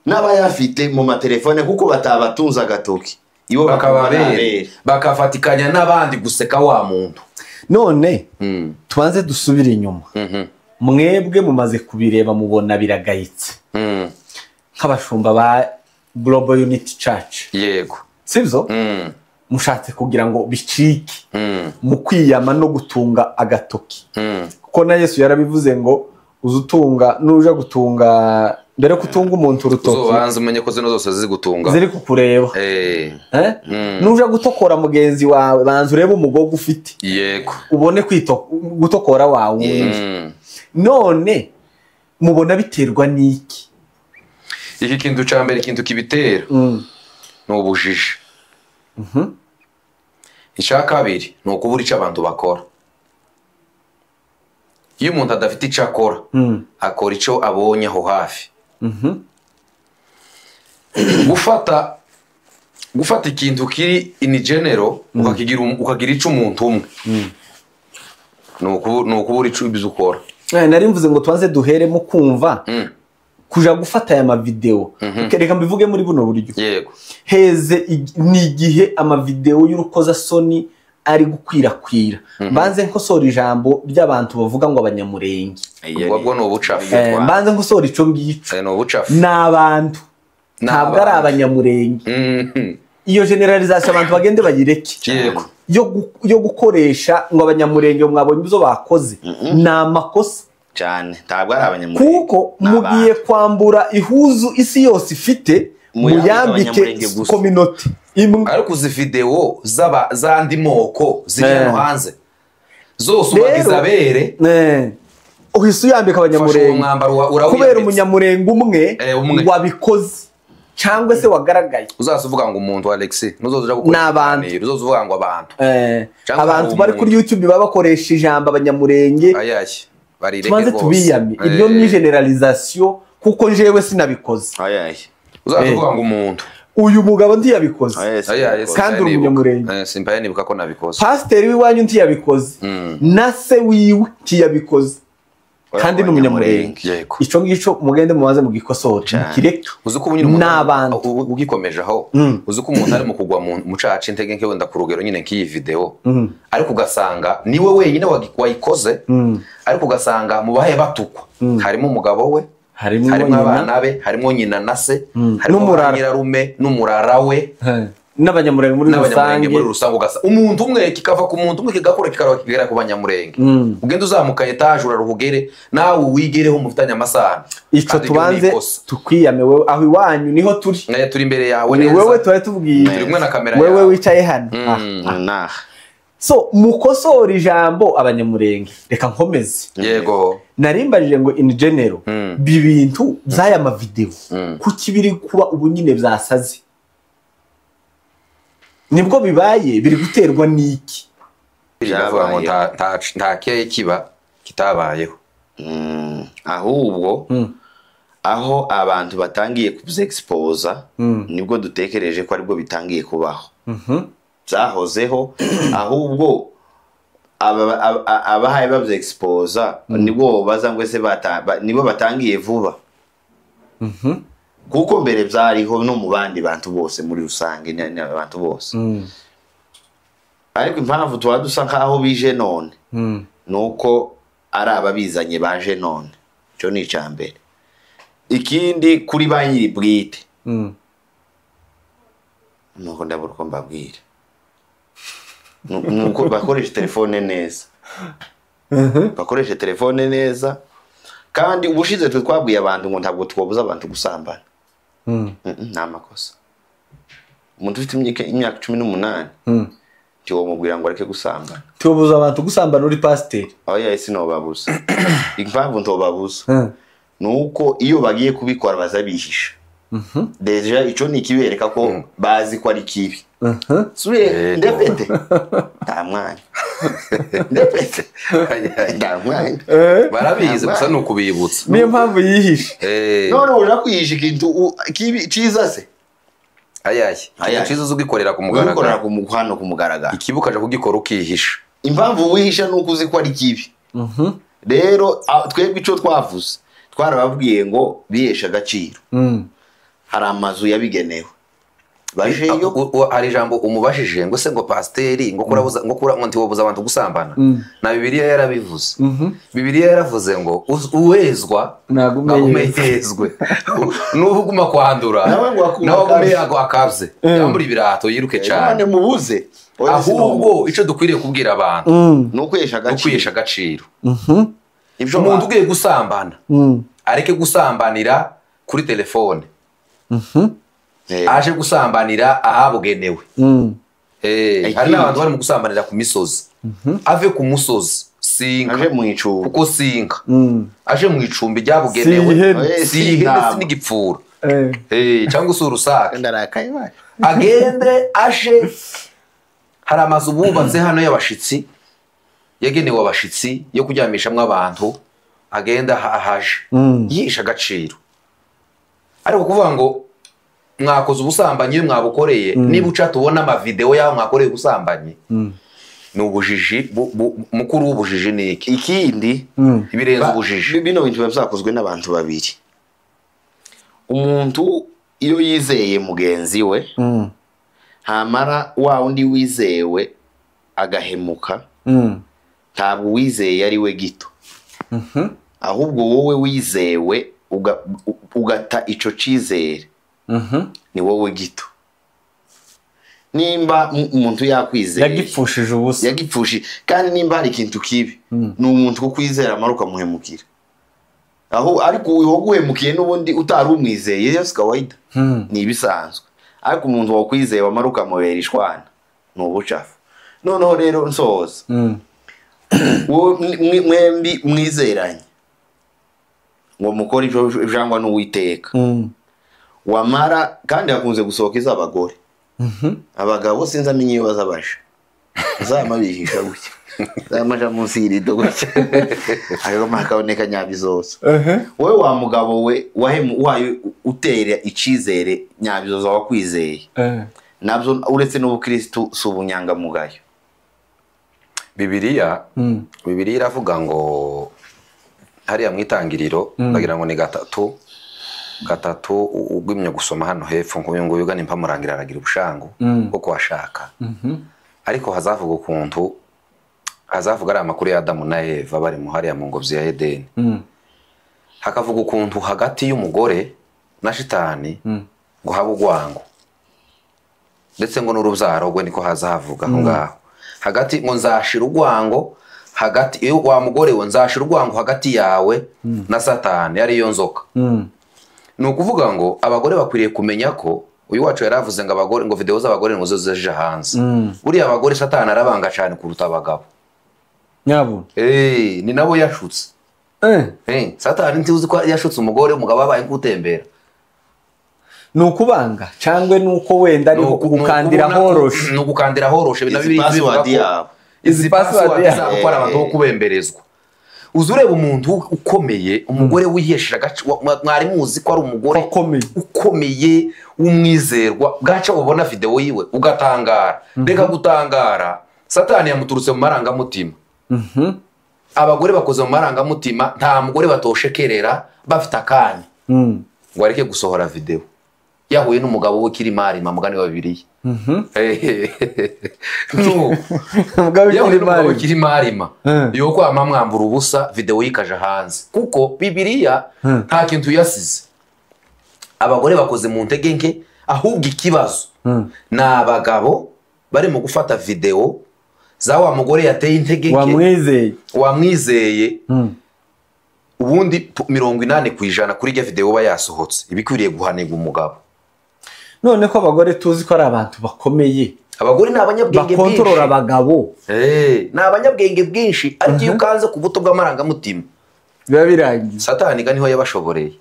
n'abayafite mu matelefone kuko batabatunza agatoki ibo bakababere bakafatikanya n'abandi guseka wa muntu none tubanze dusubire inyuma mwebwe mumaze kubireba mubona biragayitse nk'abashumba ba Global Unity Church yego sibyo mushatse kugira ngo bicike mu kwiyama no gutunga agatoki kuko na Yesu yarabivuze ngo uzutunga nuja gutunga mbere kutunga umuntu urutoki uzobanza umenye ko zino zose zigutunga ziri kukureba nuja gutokora mugenzi wawe banza urebe umugogo ufite yego ubone gutokora wawe none mubona biterwa n'iki iki kintu cyambere kintu kibitera no ubujiji icya kabiri ni ukubura icyo abantu bakora iyo umuntu adafite icyo akora akora icyo abonye aho hafi gufata ikintu kiri in general ukagira icyo umuntu umwe ni ukubura icyo ibyo ukora nari mvuze ngo tubanze duheremo kumva kuja gufata aya mavideo reka mbivuge muri buno buryo yego heze ni igihe amavideo y'urukoza soni ari gukwirakwira mbanze nkosora ijambo ry'abantu bavuga ngo abanyamurenge ubwo no ubucafu mbanze nkosora ico ngico no ubucafu n'abantu ntabwo ari abanyamurenge iyo generalization abantu bagende bagireke yego yo gukoresha ngo abanyamurenge mwabonye ibyo bakoze n'amakosa cyane ntabwo ari abanyamurenge kuko mugiye kwambura ihuzu isi yose ifite muyambike community imwe ariko uzi video z'andi moko ziri hano hanze zose ubagiza bere uhise uyambika abanyamurenge kubera umunyamurenge umwe wabikoze cyangwa se wagaragaye uzavuga ngo umuntu Alexis nuzoza gukora n'abandi uzovuga ngo abantu bari kuri YouTube baba bakoresha ijambo abanyamurenge tubanze tubiyame ibyo ni generalization kuko jewe sinabikoze uzavuga ngo umuntu uyu mugabo ntiyabikoze kandi uri umunyamurenge simpaye nibuka ko nabikoze pasiteri w'iwanyu ntiyabikoze na se wiwe ntiyabikoze kandi n'umunyamurenge ico ngico mugende mubaze mu gikosora kireke uzi ko ubunyine n'abantu ugikomeje aho uzi ko umuntu ari mu kugwa mu caca intege nke wenda ku rugero nyine nk'iyi video ariko ugasanga niwe wenyine wayikoze ariko ugasanga mu bahe batukwa harimo umugabo we harimo abana be harimo nyina na se harimo nyirarume n'umurara we n'abanyamurenge muri rusange ugasa umuntu umwe kikava ku muntu umwe kigakora kikagera ku banyamurenge ugenda uzamuka etaje uraruhugere nawe wigereho mufitanye amasana ico tubanze tukwiyamewe aho iwanyu niho turi imbere yawe neza wewe tuba tubwiye rimwe na kamera wewe wicaye hano so mukosora ijambo abanyamurenge reka nkomeze yego narimbajije ngo in general bibintu byaya ma video kuki biri kuba ubunyine byasaze nibwo bibaye biri guterwa n'iki biravuga ngo nta kiba kitabayeho ahubwo aho abantu batangiye kubyeexposa nibwo dutekereje ko aribwo bitangiye kubaho byahozeho ahubwo abahaye babyeexposa nibwo baza ngo se nibo batangiye vuba kuko mbere byariho no mu bandi bantu bose muri rusange n'abantu bose ariko impamvu tuba dusa nkaho bije none nuko ari ababizanye baje none cyo ni icambere ikindi kuri ba nyiri bwite nuko ndabura uko mbabwira nuko bakoresha telefone neza bakoresha telefone neza kandi ubushize twabwiye abantu ngo ntabwo twabuza abantu gusambana nta makosa umuntu ufite imyaka 18 cyo mubwira ngo areke gusambana tubuza abantu gusambana uri pasiteri oya sinobabuza impamvu ntobabuza nuko iyo bagiye kubikora bazabihisha deja ico ni kibereka ko bazi ko ari kibi sure ndepete tamwanya ndepete tamwanya barabizi gusa nuko bibutsa niyo mpamvu yihisha none uje kwihisha ikintu kibi ciza se ayaye ciza ugikorera ku mugaragaro ikibukaje kugikora ukihisha impamvu wihisha nuko uzi ko ari kibi rero twebwe ico twavuze twarababwiye ngo bihesha agaciro hari amazu yabigenewe bajeyo hari ijambo umubashije ngo se ngo pasiteri ngo kurabuza ngo ntiwobuza abantu gusambana na Bibiliya yarabivuze Bibiliya yaravuze ngo uwezwa nagumeyezwe n'ubuguma kwandura nawe akabze yambura ibirato yiruke cyane mubuze ahubwo ico dukwiriye kubwira abantu no kwihesha agaciro umuntu ugiye gusambana areke gusambanira kuri telefone aje gusambanira ahabugenewe hari n'abantu bari mu gusambanira ku misozi ave ku musozi singa aje mu icumbi kuko singa aje mu icumbi ryabugenewe si n'igipfura cyangwa se urusake agende aje hari amazu bubatse hano y'abashitsi yagenewe abashitsi yo kuryamishamwe abantu agenda ahaje yihisha agaciro ariko kuvuga ngo mwakoze ubusambanyi mwabukoreye niba uca tubona amavideo yaho mwakoreye ubusambanyi ni ubujiji mukuru w'ubujiji ni ikindi ibirenze ubujiji bino bintu byakozwe n'abantu babiri umuntu iyo yizeye mugenzi we hamara wa undi wizewe agahemuka ntabwo wizeye ari we gito ahubwo wowe wizewe ugata ico cizere ni wowe gito nimba umuntu yakwizeye yagipfushije ubusa yagipfushije kandi nimba hari ikintu kibi ni umuntu kukwizera amaruka muhemukira aho ariko uwo guhemukiye n'ubundi utari umwizeye Yesu kawaida ni ibisanzwe ariko umuntu wakwizeye amaruka mubera ishwana no bucafu noneho rero nsoza mwembi mwizeranye ngo mukora ijangwa n'uwiteka wamara kandi hakunze gusohokeza abagore abagabo sinza amenye iyo bazabasha zamabihisha gutya zamaja munsi y'irido gutya ariko makaboneka nyabizose wowe wa mugabo we wayo utera icizere nyabizoza wakwizeye nabyo uretse n'ubukristo subunyangamugayo Bibiliya iravuga ngo hariya mwitangiriro ndagira ngo ni gatatu ugwimye gusoma hano hepfo ngo nguyu gani mpamurangira aragira ubushango bwo kwashaka ariko hazavuga ukuntu hazavuga ari amakuru ya Adamu na Eva bari mu hariya mu ngobyi ya Edeni hakavuga ukuntu hagati y'umugore na shitani ngo haba ugwango ndetse ngo n'urubyaro rwe niko hazavuga aho ngaho hagati ngo nzashira ugwango hagati iyo wa mugore we nzashira ugwango hagati yawe na Satani ari yo nzoka ni ukuvuga ngo abagore bakwiriye kumenya ko uyu wacu yaravuze ngo abagore ngo video z'abagore ngo zozeje hanze buriya abagore Satani arabanga cyane kuruta abagabo nyabo ni nabo yashutse Satani ntiuzi ko yashutse umugore umugabo abaye gutembera nukubanga cyangwe nuko wenda ari gukandira horoshe nugukandira horoshe binabiri izi password yabo kwa abantu bo kubemberezwa uzureba umuntu ukomeye umugore wihesheje agace mwari muzi ko ari umugore ukomeye umwizerwa bwaca ubona video yiwe ugatangara reka gutangara Satani yamuturutse mu maranga mutima abagore bakoze mu maranga mutima nta mugore batoshekerera bafite akanya ngo areke gusohora video yahuye n'umugabo we kiri marima mugani wa Bibiliya umugabo kiri marima yo kwa mwambura ubusa video yikaje hanze kuko Bibiliya nta kintu yasize abagore bakoze mu ntegenke ahubwo ikibazo n'abagabo bari mu gufata video za wa mugore yateye integeke wamwizeye ubundi 80% kuri iyo video ba yasohotse ibikwiriye guhanirwa umugabo. None ko abagore tuzi ko ari abantu bakomeye, abagore ni abanyabwenge bwinshi, bakontorora abagabo, ni abanyabwenge bwinshi, ariko iyo ukanze ku buto bw'amarangamutima biba birangiye. Satani ga niho yabashoboreye,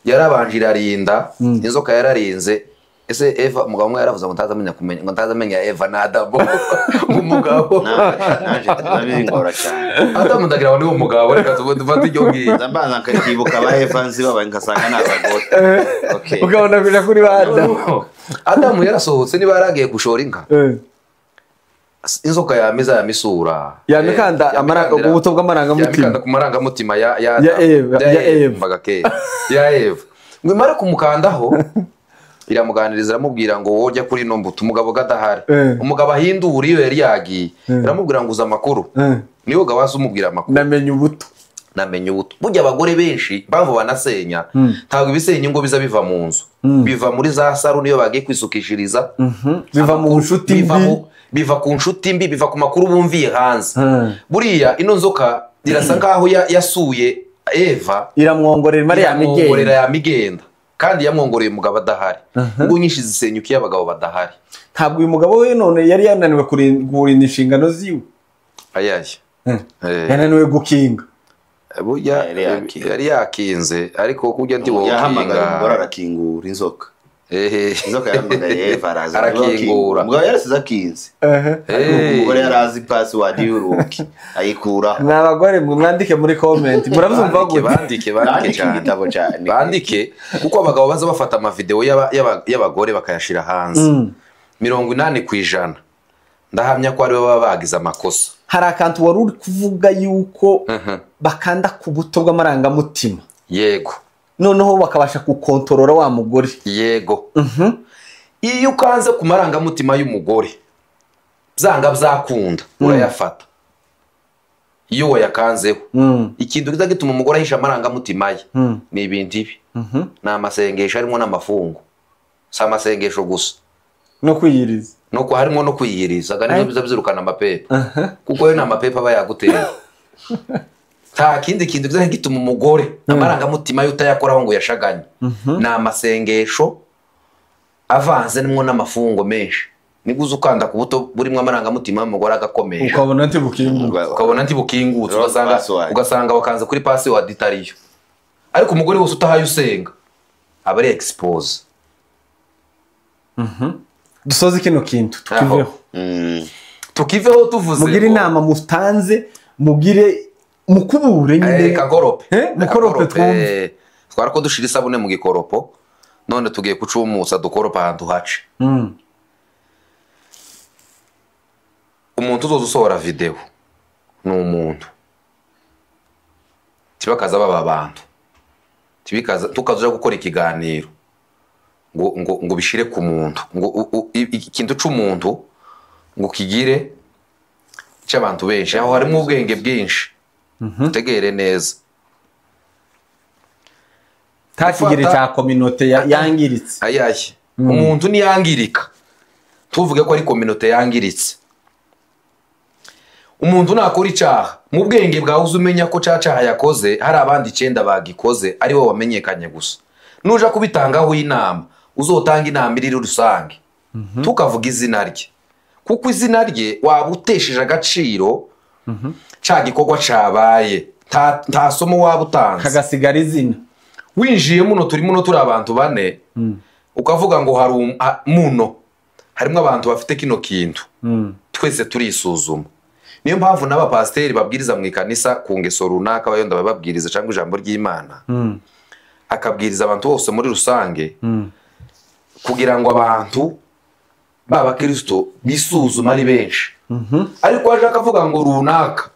yarabanje irarinda, inzoka yararinze. Ese Eva umugabo mwe yaravuze ngo ntazamenya Eva na Adamu umugabo naje ndabingora cyane. Adamu ndagira ngo ni umugabo, reka tufate iryo ngiye ndambaza nkakibuka ba Eva nzi baba nkasanga n'abagore. Okay, Ukabona kuja kuri banda. Adamu yarasohotse niba yaragiye gushora inka, inzoka yameza yamisura Yamikanda ubuto bw'amarangamutima, yamikanda ku marangamutima ya Eva. Ngo imare kumukandaho iramuganiriza aramubwira ngo wojya kuri no mbuto umugabo gadahari. Umugabo ahindura iyo yari yagiye aramubwira ngo uza amakuru, niyo gawaza umubwira amakuru, namenye ubuto. Burya abagore benshi bamvu banasenya, ntabwo ibisenya ngo biza biva mu nzu, biva muri za saro niyo bagiye kwisukishiriza, biva mu nshuti mbi, biva ku nshuti mbi, biva ku makuru bumviye hanze. Buriya ino nzoka irasa nkaho yasuye Eva, iramwongorera ya migenda, kandi yamwongoreye umugabo adahari. Ngo nyinshi zisenyukiye abagabo badahari. Ntabwo uyu mugabo we none yari yananiwe kurinda inshingano ziwe, yananiwe gukinga. Burya yari yakinze, ariko kujya ndi wokinga yahamagara arakingura inzoka. Inzoka yahamagaye Eva arakingura, umugabo yarasize akinze, umugore yarazi password y'uruki ayikura. N'abagore mwandike muri comment, murabuzumva gute? Bandike kuko abagabo baza bafata ama video y'abagore bakayashira hanze. 80% ndahamya ko ari baba bagize amakosa. Hari akantu wari uri kuvuga yuko bakanda ku buto bw'amarangamutima. Yego. Noneho bakabasha gukontorora wa mugore. Yego. Iyo ukanze ku marangamutima y'umugore zanga byakunda urayafata. Iyo wayakanzeho ikintu kiza gituma umugore ahisha amarangamutima ye ni ibintu ibi. Na amasengesho arimo n'amafungo. Si amasengesho gusa no kwiyiriza, no ko harimo no kwiyiriza kandi biza bizirukana amapepe, kuko yo na amapepe aba yaguteye. Ta kindi kintu kiza gituma umugore amarangamutima yo utayakoraho ngo yashaganye na amasengesho avanze nimwo n'amafungo menshi. Niguze ukanda ku buto burimo amarangamutima y'umugore agakomeje, ukabona nti bukingutse, ugasanga bakanze kuri password itariyo. Ariko umugore wose utahaye usenga aba ari expose. Dusoze kino kintu tukiveho tuvuze mugire inama mutanze, mugire mukubure nyine kagorope mukorope twumve. Twara ko dushira isabune mu gikoropo, none tugiye kucumusa dukoropa ahantu hace. Umuntu uzoza usohora video ni umuntu tibakaza baba abantu, tibikaza tukaza gukora ikiganiro ngo bishire ku muntu, ngo ikintu c'umuntu ngo kigire cy'abantu benshi, aho harimo ubwenge bwinshi. Tegere neza takigire cya communauté yangiritse. Umuntu ni yangirika, tuvuge ko ari communauté yangiritse. Umuntu nakora icyaha mu bwenge bwawe uzumenya ko cyaha yakoze hari abandi 9 bagikoze ari bo wamenyekanye gusa. Nuja kubitangaho inama uzotanga inama iri rusange, tukavuga izina rye, kuko izina rye wabutesheje agaciro ca gikorwa cabaye, nta somo wabutanze kagasigara izina. Winjiye muno turi abantu bane, ukavuga ngo hari muno harimo abantu bafite kino kintu, twese turisuzuma. Niyo mpamvu n'abapasteri babwiriza mu ikanisa ku ngeso runaka bayonda bababwiriza cyangwa ijambo ry'Imana, akabwiriza abantu bose muri rusange, kugira ngo abantu baba Kristo bisuzuma ari benshi. Ariko aje akavuga ngo runaka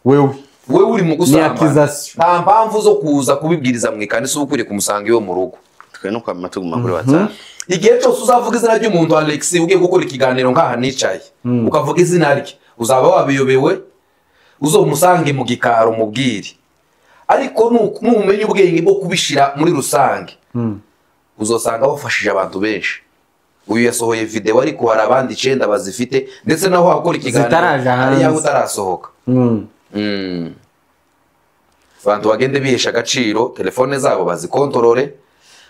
wewe uri mu gusamba, nta mpamvu zo kuza kubibwiriza mu ikanisa ubukuriye kumusanga iwe mu rugo. Twe no kwa matuguma kuri WhatsApp. Igihe cyose uzavuga izina ry'umuntu Alex ugiye gukora ikiganiro ngaha nicaye, ukavuga izina rye, uzaba wabiyobewe, uzomusange mu gikaro mubwire. Ariko numenye ubwenge bwo kubishira muri rusange, uzosanga bafashije abantu benshi. Uyu yasohoye video ariko hari abandi 9 bazifite, ndetse naho akora ikiganiro ari yaho utarasohoka. abantu bagende bihesha agaciro telefone zabo bazikontorore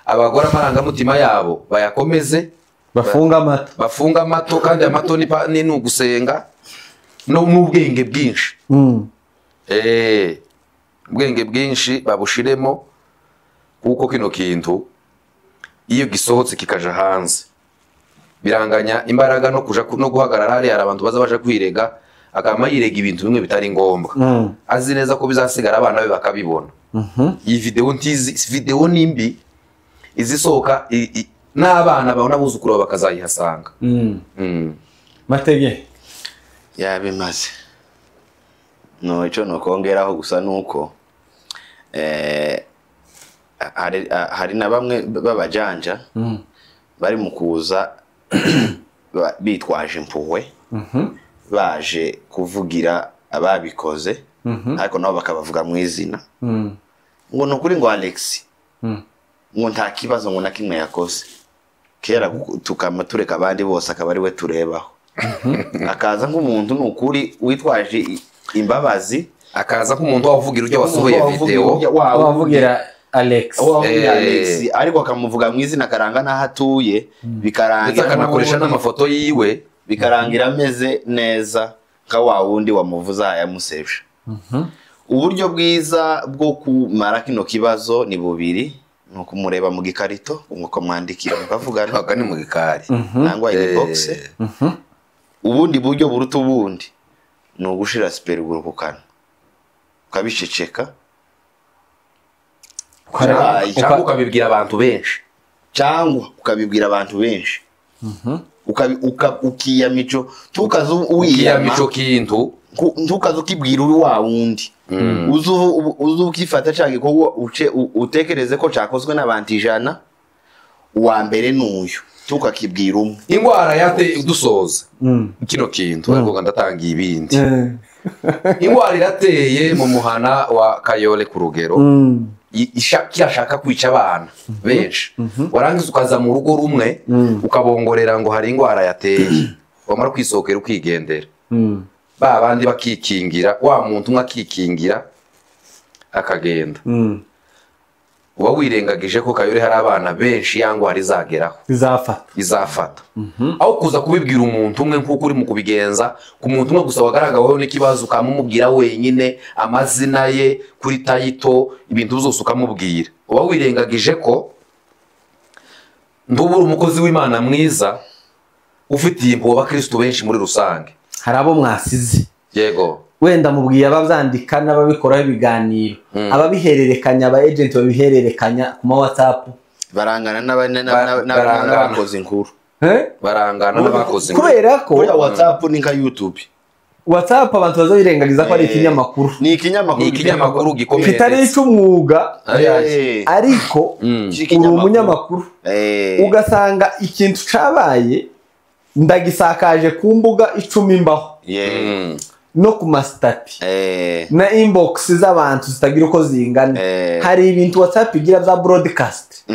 abagore amarangamutima yabo bayakomeze bafunga amato kandi amato ni ugusenga n'ubwenge bwinshi ubwenge bwinshi babushiremo kuko kino kintu iyo gisohotse kikaja hanze biranganya imbaraga no kuja no guhagarara hari abantu baza kwirega akama yirega ibintu bimwe bitari ngombwa azi neza ko bizasigara abana be bakabibona iyi video nimbi izisohoka n'abana babona buzukuru bakazayihasanga Matege yabimaze no ico no kongeraho gusa nuko hari na bamwe babajanja bari mu kuza bitwaje impuhwe baje kuvugira ababikoze ariko nabo bakabavuga mu izina ngo nukuri ngo Alex ngo nta kibazo ngo nakimwe yakoze kera tukamatureka abandi bose akaba ari we turebaho akaza nk'umuntu nukuri witwaje imbabazi akaza nk'umuntu wavugira ujya wasohoye video wavugira Alex ariko akamuvuga mu izina karanga naho atuye bikarangira akanakoresha n'amafoto yiwe bikarangira ameze neza nka wa wundi wamuvuza yamusebje uburyo bwiza bwo kumara kino kibazo ni bubiri nuko mureba mu gikarito umuko mwandikira mukavugana bagani mu gikari nangwa inbox ubundi buryo buruta ubundi ni ugushira speruguru kukana ukabiceceka ukabibwira abantu benshi cyangwa ukabibwira abantu benshi ukiyamico tukaza uwiyamico kintu ntukaza ukibwira uri wa wundi uzu ukifata cyangwa ko utekereze ko cyakozwe n'abantu 100 uwa mbere n'uyu tukakibwira umwe ingwara yate dusoza kino kintu ariko ndatangiye ibindi ingwara irateye mu muhana wa Kayole ku rugero kirashaka kwica abana benshi warangiza ukaza mu rugo rumwe ukabongorera ngo hari ingwara yateye wamara kwisokera ukigendera ba bandi bakikingira wa muntu umwe akikingira akagenda uba wirengagije ko Kayole hari abana benshi yangwara izageraho izafata aho kuza kubibwira umuntu umwe nkuko uri mu kubigenza ku muntu umwe gusa wagaragaweho n'ikibazo ukamumubwira wenyine amazina ye kuri tayito ibintu byose ukamubwira uba wirengagije ko ndubura umukozi w'Imana mwiza ufitiye impuhwe abakristo benshi muri rusange hari abo mwasize yego wenda mubwiye abavyandika n'ababikoraho ibiganiro ababihererekanya aba agent babihererekanya ku ma WhatsApp barangana n'abakoze inkuru barangana n'abakoze inkuru kubera ko WhatsApp ni nka YouTube WhatsApp abantu bazoyirengagiza ko ari ikinyamakuru ni ikinyamakuru gikomeye kitari cy'umwuga ariko uri umunyamakuru ugasanga ikintu cabaye ndagisakaje ku mbuga 10 imbaho no ku mastati na inbox z'abantu zitagira uko zingana hari ibintu WhatsApp igira za broadcast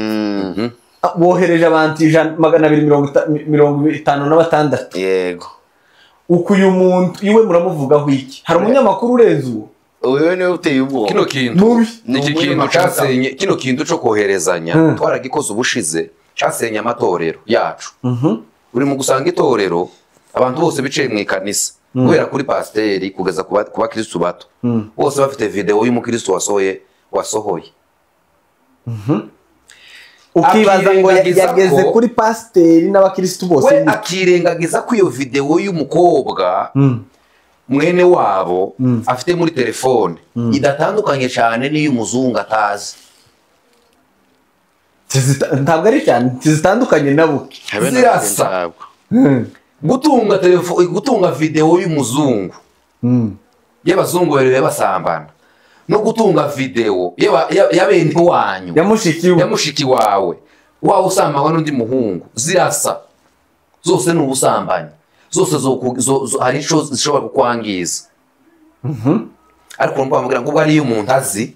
bohereje abantu 256 yego ukuyu muntu iwe muramuvugaho iki hari umunyamakuru urenze uwo wewe niwe uteye ubwoba kino kintu niki kintu casenye kino kintu cyo koherezanya twaragikoze ubushize casenye amatorero yacu uri mu gusanga itorero abantu bose biciye mu ikanisa guhera kuri pasteri kugeza kuba Kristo bato bose bafite video y'umukristo wasohoye ukibaza ngo yageze kuri pasteri n'abakristo bose we akirengagiza ko iyo video y'umukobwa mwene wabo afite muri telefone idatandukanye cyane n'iyo umuzungu atazi ntabwo ari cyane zitandukanye nabo zirasa gutunga telefone gutunga video y'umuzungu y'abazungu bari basambana no gutunga video y'abene wanyu yamushiki wawe usambana n'undi muhungu zirasa zose n'ubusambanyi zose hari ico zishobora kukwangiza ariko numva bamugira ngo ari umuntu azi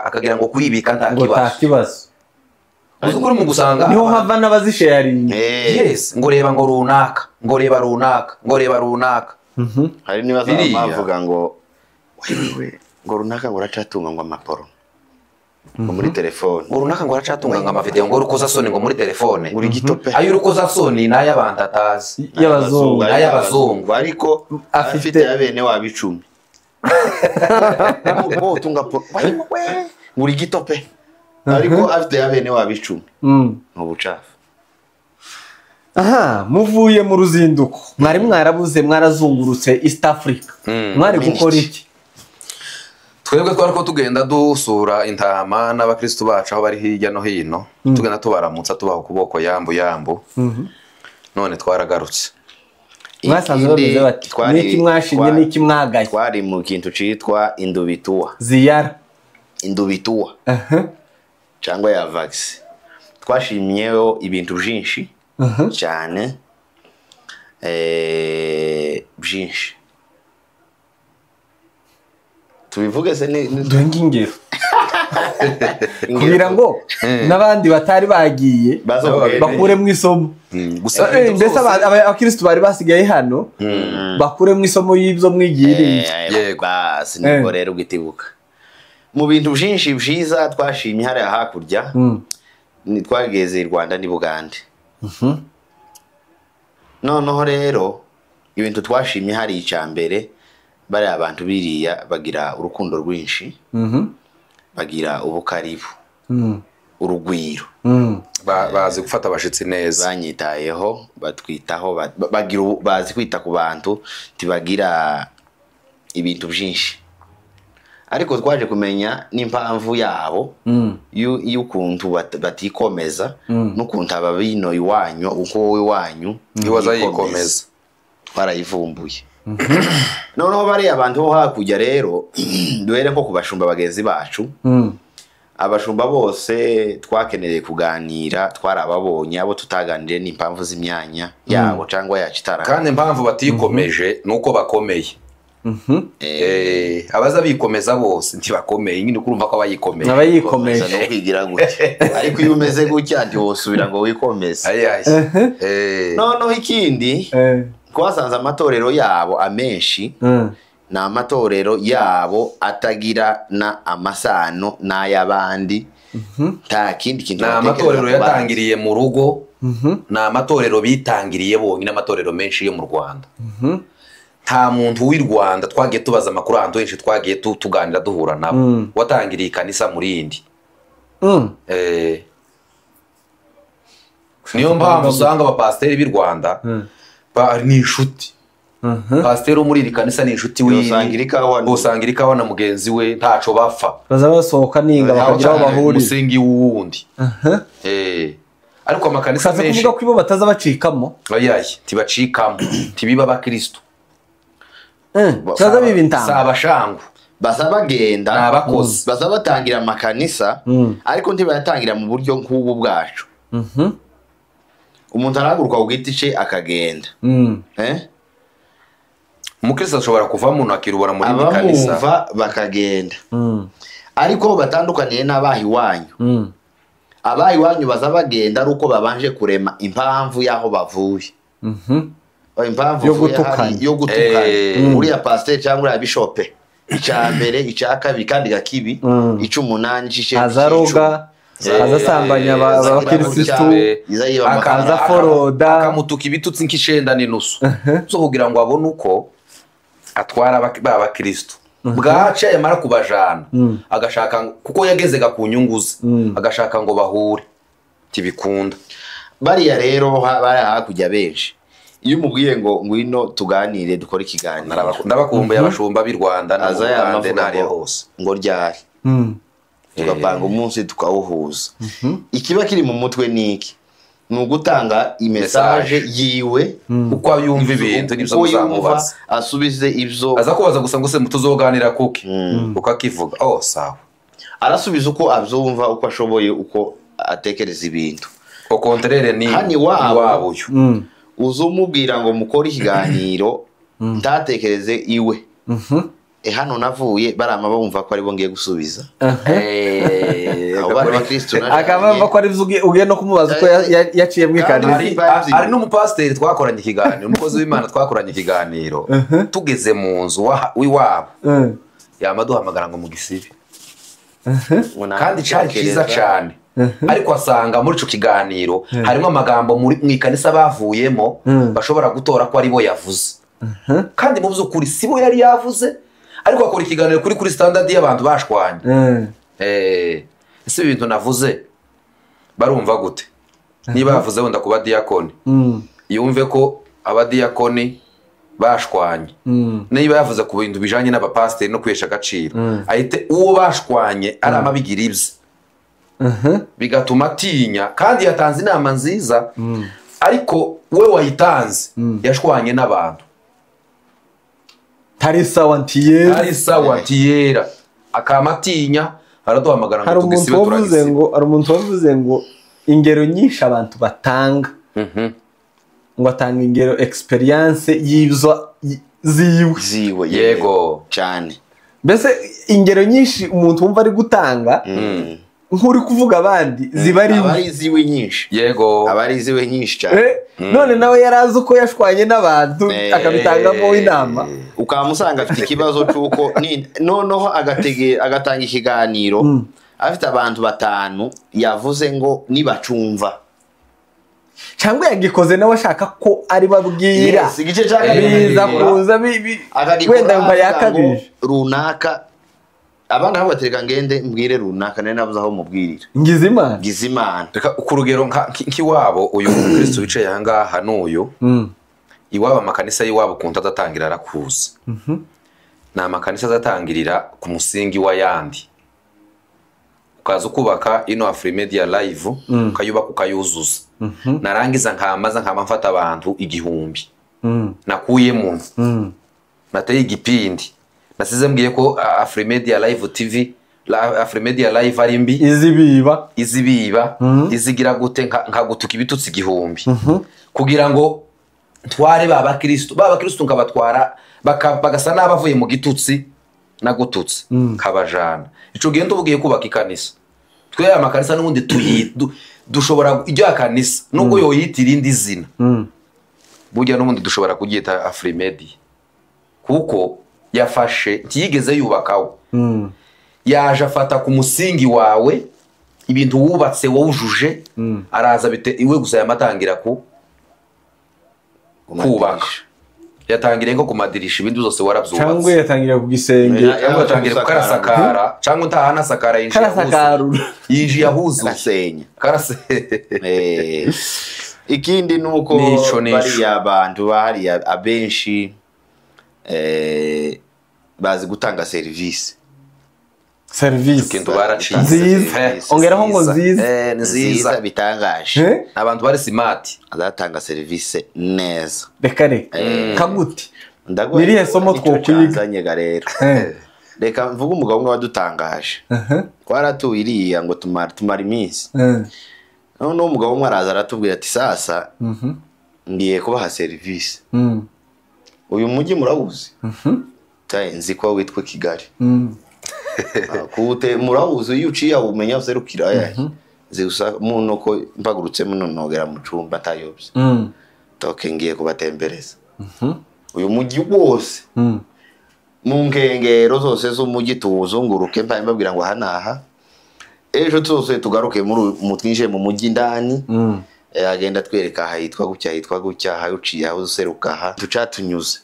akagira ngo kuyibika nta kibazo uzukuri mu gusanga niho hava n'abazisharing yes ngo reba ngo runaka ngo reba runaka hari nibaza bavuga ngo wewe ngo runaka ngo racatunga ngo amaporo ngo muri telefone ngo runaka ngo aracatunga ngo amavideo ngo rukoza soni ngo muri telefone uri gitope ayo rukoza soni n'ay'abantu atazi y'abazungu n'ay'abazungu ariko afite abene wabicumi ngo tunga poro uri gitope ariko afite abene wabicumi n'ubucafu. aha muvuye mu ruzinduko mwari mwarabuze mwarazungurutse East Africa mwari gukora iki? twebwe twari ko tugenda dusura intama n'abakristo bacu aho bari hirya no hino tugenda tubaramutsa tubaha ukuboko yambu none twaragarutse. mwasanze bameze bati niki mwashimye niki mwagaye? twari mu kintu citwa indubituwa ziyara cyangwa ya vax twashimyeho ibintu byinshi cyane byinshi tubivuge se ni duhinga ingero kugira ngo n'abandi batari bagiye bakuremo isomo. gusa mbese abakristo bari basigaye hano bakuremo isomo y'ibyo mwigiriye. yego basi nibwo rero ugitibuka mu bintu byinshi byiza twashimye hariya hakurya ni twageze i Rwanda ni Bugande. noneho rero ibintu twashimye hari icyambere bari abantu biriya bagira urukundo rwinshi bagira ubukaribu urugwiro bazi gufata abashitsi neza banyitayeho batwitaho bagira bazi kwita ku bantu tibagira ibintu byinshi ariko twaje kumenya n'impamvu yabo y'ukuntu batikomeza n'ukuntu ababino iwanyu uko wowe wanyu iwaza yikomeza barayivumbuye. noneho bari abantu bo hakujya rero duhere nko kubashumba bagenzi bacu abashumba bose twakenereye kuganira twarababonye abo tutaganiriye n'impamvu z'imyanya yabo cyangwa yacitara kandi impamvu batikomeje nuko bakomeye. abaza bikomeza bose ntibakomeye nyine kurumva ko abayikomeye abayikomeje no kwigira gutya ariko iyo umeze gutya ndi wosubira ngo wikomeze. noneho ikindi twasanze amatorero yabo amenshi na amatorero yabo atagira na amasano n'ayabandi nta kindi kintu na amatorero yatangiriye mu rugo na amatorero bitangiriye bonyine amatorero menshi yo mu Rwanda. nta muntu w'i Rwanda twagiye tubaza amakuru ahantu henshi twagiye tuganira duhura nabo watangiriye ikanisa muri indi niyo mpamvu usanga abapasiteri b'i Rwanda ni inshuti. pasiteri muri iri kanisa ni inshuti usangira ikawa na mugenzi we ntaco bapfa baza basohoka ninga bakagira aho bahurira umusingi wundi. ariko amakanisa menshi kuvuga ko ibo bataza bacikamo tibacikamo tibiba abakristo cyaza biba intama sabashangu baza bagenda n'abakozi baza batangira amakanisa ariko ntibayatangira mu buryo nk'ubu bwacu. umuntu arahaguruka ku giti cye akagenda umukristo ashobora kuvamo nakirubona muri kanisa abamumva bakagenda ariko batandukaniye n'abahi wanyu. abahi wanyu baza bagenda ari uko babanje kurema impamvu y'aho bavuye impamvu yo gutukana uriya pasiteri cyangwa uriya bishope icya mbere icya kabiri kandi gakibi ic'umunani c'icenda azaroga azasambanya abakirisitu akaza foroda akamutuka ibitutsi nk'icenda n'inusu zo kugira ngo abone uko atwara abakristo bwaca yamara kubajana agashaka kuko yagezega ku nyungu ze agashaka ngo bahure tibikunda. bariya rero bari hakujya benshi iyo umubwiye ngo ngwino tuganire dukora ikiganiro ndabakumbuye abashumba b'i Rwanda n'Abandi n'ari hose ngo ryari tugapanga umunsi tukawuhuza. ikiba kiri mu mutwe niki ni ugutanga imesaje yiwe uko yumva ibintu n'ibyo muzamubaza asubize ibyo aza kubaza gusa ngo se mutuzoganira kuki uko akivuga sawa arasubiza uko abyumva uko ashoboye uko atekereza ibintu ko kontrere ni wabo uzumubwira ngo mukore ikiganiro ntatekereze iwe hano navuye barama bumva ko ari bo ngiye gusubiza akabamba ko ari ugiye no kumubaza ko yaciye mu ikanisa. ari n'umupasiteri twakoranye ikiganiro umukozi w'Imana twakoranye ikiganiro tugeze mu nzu w'iwabo yamaduhamagara ngo mu gisibi kandi cyari cyiza cyane ariko asanga muri ico kiganiro harimo amagambo mu ikanisa bavuyemo bashobora gutora ko ari bo yavuze kandi mu by'ukuri sibo yari yavuze ariko akora ikiganiro kuri standard y'abantu bashwanye ese ibintu navuze barumva gute niba yavuze wenda kuba diakoni yumve ko abadiyakoni bashwanye niba yavuze ku bintu bijanye n'abapasiteri no kwesha agaciro ahite uwo bashwanye ari amabigira ibye bigatuma atinya kandi yatanze inama nziza ariko we wayitanze yashwanye n'abantu tari sawa ntiyera akamatinya araduhamagara ngo tugisibe turagisibe hari umuntu wavuze ngo ingero nyinshi abantu batanga ngo atanga ingero experience y'ibyo ziwe yego cyane mbese ingero nyinshi umuntu wumva ari gutanga nk'uri kuvuga abandi ziba ari iziwe nyinshi yego aba ari iziwe nyinshi cyane none nawe yarazi uko yashwanye n'abantu akabitangamo inama ukamusanga afite ikibazo cy'uko noneho agatanga ikiganiro afite abantu 5 yavuze ngo nibacumva cyangwa yagikoze nawe ashaka ko ari babwira igice cyaka biza kuza wenda ngo yakabije runaka abana aho batereka ngende mbwire runaka nari navuze aho mubwirira Ngizimana reka ku rugero nk'iwabo uyu Kristo wicaye aha ngaha n'uyu iwabo amakanisa y'iwabo kunta adatangira arakuza ni amakanisa azatangirira ku musingi wa yandi ukaza ukubaka ino Afrimedia Live ukayubaka ukayuzuza narangiza nkama mfata abantu 1000 nakuyemo nateye igipindi nasize mbwiye ko Afrimedia Live TV Afrimedia Live ari mbi izibiba izigira gute nkagutuka ibitutsi 1000 kugira ngo tware baba Kristo nkabatwara bagasa n'abavuye mu gitutsi nagututse kabajana ico gendo bugiye kubaka ikanisa twe amakanisa n'ubundi dushobora ijya kanisa nubwo yo yitira indi zina burya n'ubundi dushobora kugita Afrimedia kuko yafashe kiyigeze yubakaho yaje afata ku musingi wawe ibintu wubatse wujuje araza bite iwe gusa yamatangira kubaka yatangira ngo kumadirisha ibindi zose warabyubatse cyangwa yatangira ku gisenge yatangira kukarasakara cyangwa ntahana sakara yinji yahuzu karasenya karase ikindi nuko bari abantu bari abenshi bazi gutanga service kintu baracize ongeraho ngo nziza bitangaje abantu bari smart azatanga service neza reka kaguti nirihe somo twokwiga rero reka mvuga umugabo umwe wadutangaje twaratuye iriya ngo tumara iminsi none umugabo umwe araza aratubwira ati sasa ngiye kubaha service uyu mujyi murabuzi nzi ko witwa Kigali kute murabuzi iyo uciye umenya uzerukira yahe zigusa muno ko mpagurutse muno nogera mu cumba tayobye toke ngiye kubatembereza uyu mujyi wose mu nkengero zose z'umujyi tuwuzunguruke mbabwira ngo hanaha ejo twose tugaruke mu twinje mu mujyi ndani agenda twereka ahitwa gutya hayuciye aho useruka aha ducatunyuze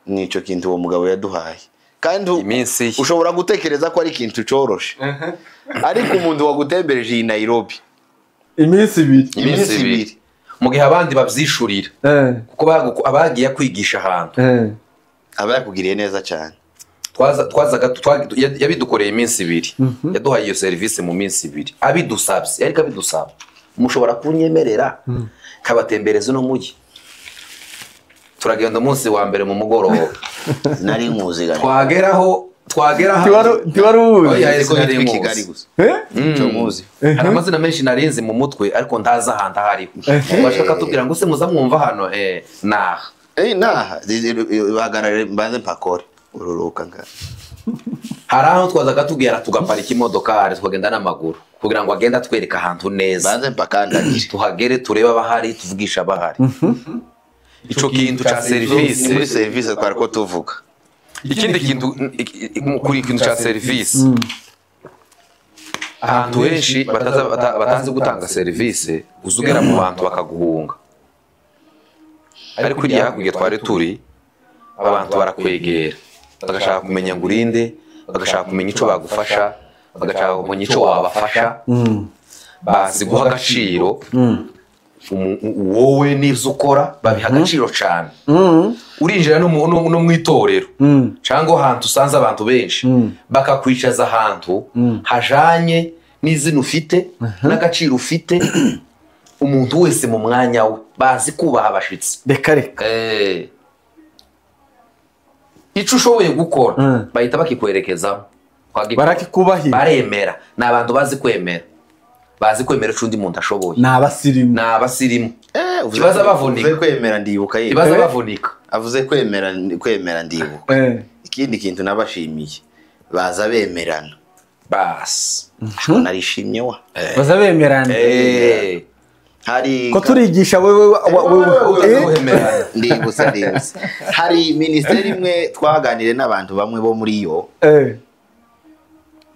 nico kintu uwo mugabo yaduhaye kandi ushobora gutekereza ko ari kintu coroshe ariko umuntu wagutembereje i Nairobi iminsi 2 mu gihe abandi bavyishurira kuko abagiye kwigisha ahantu abayakugiriye neza cyane yabidukoreye iminsi 2 yaduhaye iyo service mu minsi 2 abidusabye ariko abidusaba mushobora kunyemerera kabatembereza no mujyi turagenda umunsi wa mbere mu mugoroba nari muziga twageraho tiwaruzi ariko yitwa Kigali gusa cyo muzi hari amazina menshi narinzi mu mutwe ariko ndaza ahandi ahari bashaka tubwira ngo se muza mwumva hano naha bahagarare mbanze mpakore ururuka nga hari aho twazaga tubwira tugaparika imodoka tukagenda n'amaguru kugira ngo agenda twereka ahantu neza mbanze mpakandagire tuhagere tureba abahari tuvugisha abahari ico kintu cha service muri service twariko tuvuga ikindi kintu kuri ikintu cya serivisi ahantu henshi batazi gutanga serivisi uzugera mu bantu bakaguhunga ariko iriya hakurya twari turi abantu barakwegera bagashaka kumenya ngo urinde bagashaka kumenya icyo bagufasha bagashaka kumenya icyo wabafasha bazi guha agaciro wowe n'ibyo ukora babiha agaciro cyane urinjira no mu itorero cyangwa ahantu usanze abantu benshi bakakwicaza ahantu hajanye n'izina ufite n'agaciro ufite umuntu wese mu mwanya we bazi kubaha abashitsi reka reka icyo ushoboye gukora bahita bakikwerekezamo barakikubahira baremera ni abantu bazi kwemera icyo undi muntu ashoboye ni abasirimu kibaza bavunika kwemera ndibuka kibaza bavunika avuze kwemera ndibuka ikindi kintu nabashimiye baza bemerana basi narishimye wa baza bemerana hari ko turigisha wewe ndibutsa hari minisiteri imwe twaganiriye n'abantu bamwe bo muri yo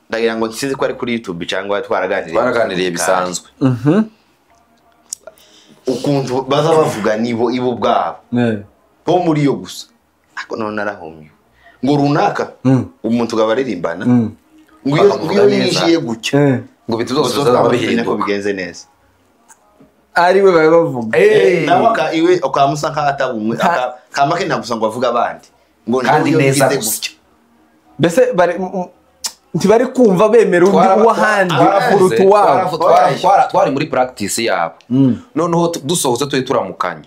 ndagira ngo nsize ko ari kuri YouTube cyangwa twaraganiriye bisanzwe ukuntu baza bavuga nibo ibo bwabo bo muri yo gusa ako none arahomye ngo runaka umuntu gabaririmbana ngo iyo yinjiye gutya ngo bituzose zababihinduka ko bigenze neza ari we bavuga nawe iwe ukamusa nk'atabumwe kamake nagusa ngo bavuga abandi ngo kandi neza gutya mbese ntibari kumva bemera undi w'ahandi kuruta uwabo twari muri practice yabo noneho dusohotse turi turamukanya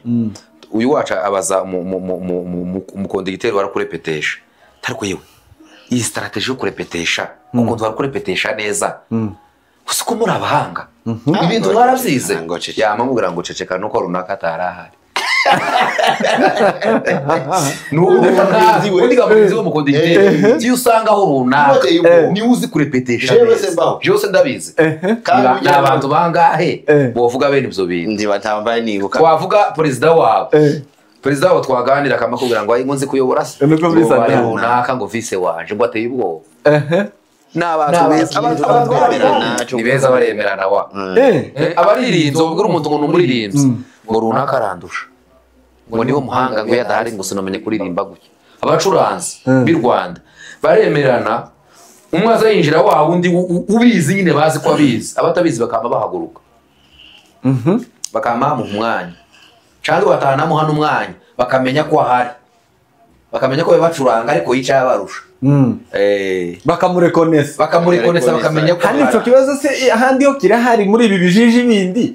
uyu wacu abaza umukondigiteri warakurepetesha ariko yewe iyi strategy yo kurepetesha ukuntu warakurepetesha neza gusa ko muri abahanga ibintu mwarabyize yamamubwira ngo ceceka nuko runaka atarahari ubundi gamuzi wo mukondigiteri iyo usanga aho runaka niwe uzi kurepetesha neza byose ndabizi ni abantu bangahe bovuga bene ibyo bintu wavuga perezida wawe twaganira akamakubwira ngo ngo nzi kuyobora se runaka ngo vise wanje ngo ateye ubwoba ni beza baremerana wa abaririnzi ubwo umuntu ngo numuririnzi ngo runaka arandusha ngo niho muhanga ngo yadahari ngo sinamenye kuririmba gutya abacuranzi b'i Rwanda baremerana umwe azayinjira wa wundi ubizi nyine bazi ko abizi abatabizi bakamba bahaguruka bakamba mu mwanya cyangwa batanamo hano umwanya bakamenya ko ahari bakamenya ko bacuranga ariko yicaye abarusha bakamurekonesa bakamenya ko kandi icyo kibazo se ahandi ho kirahari muri ibi bijiji bindi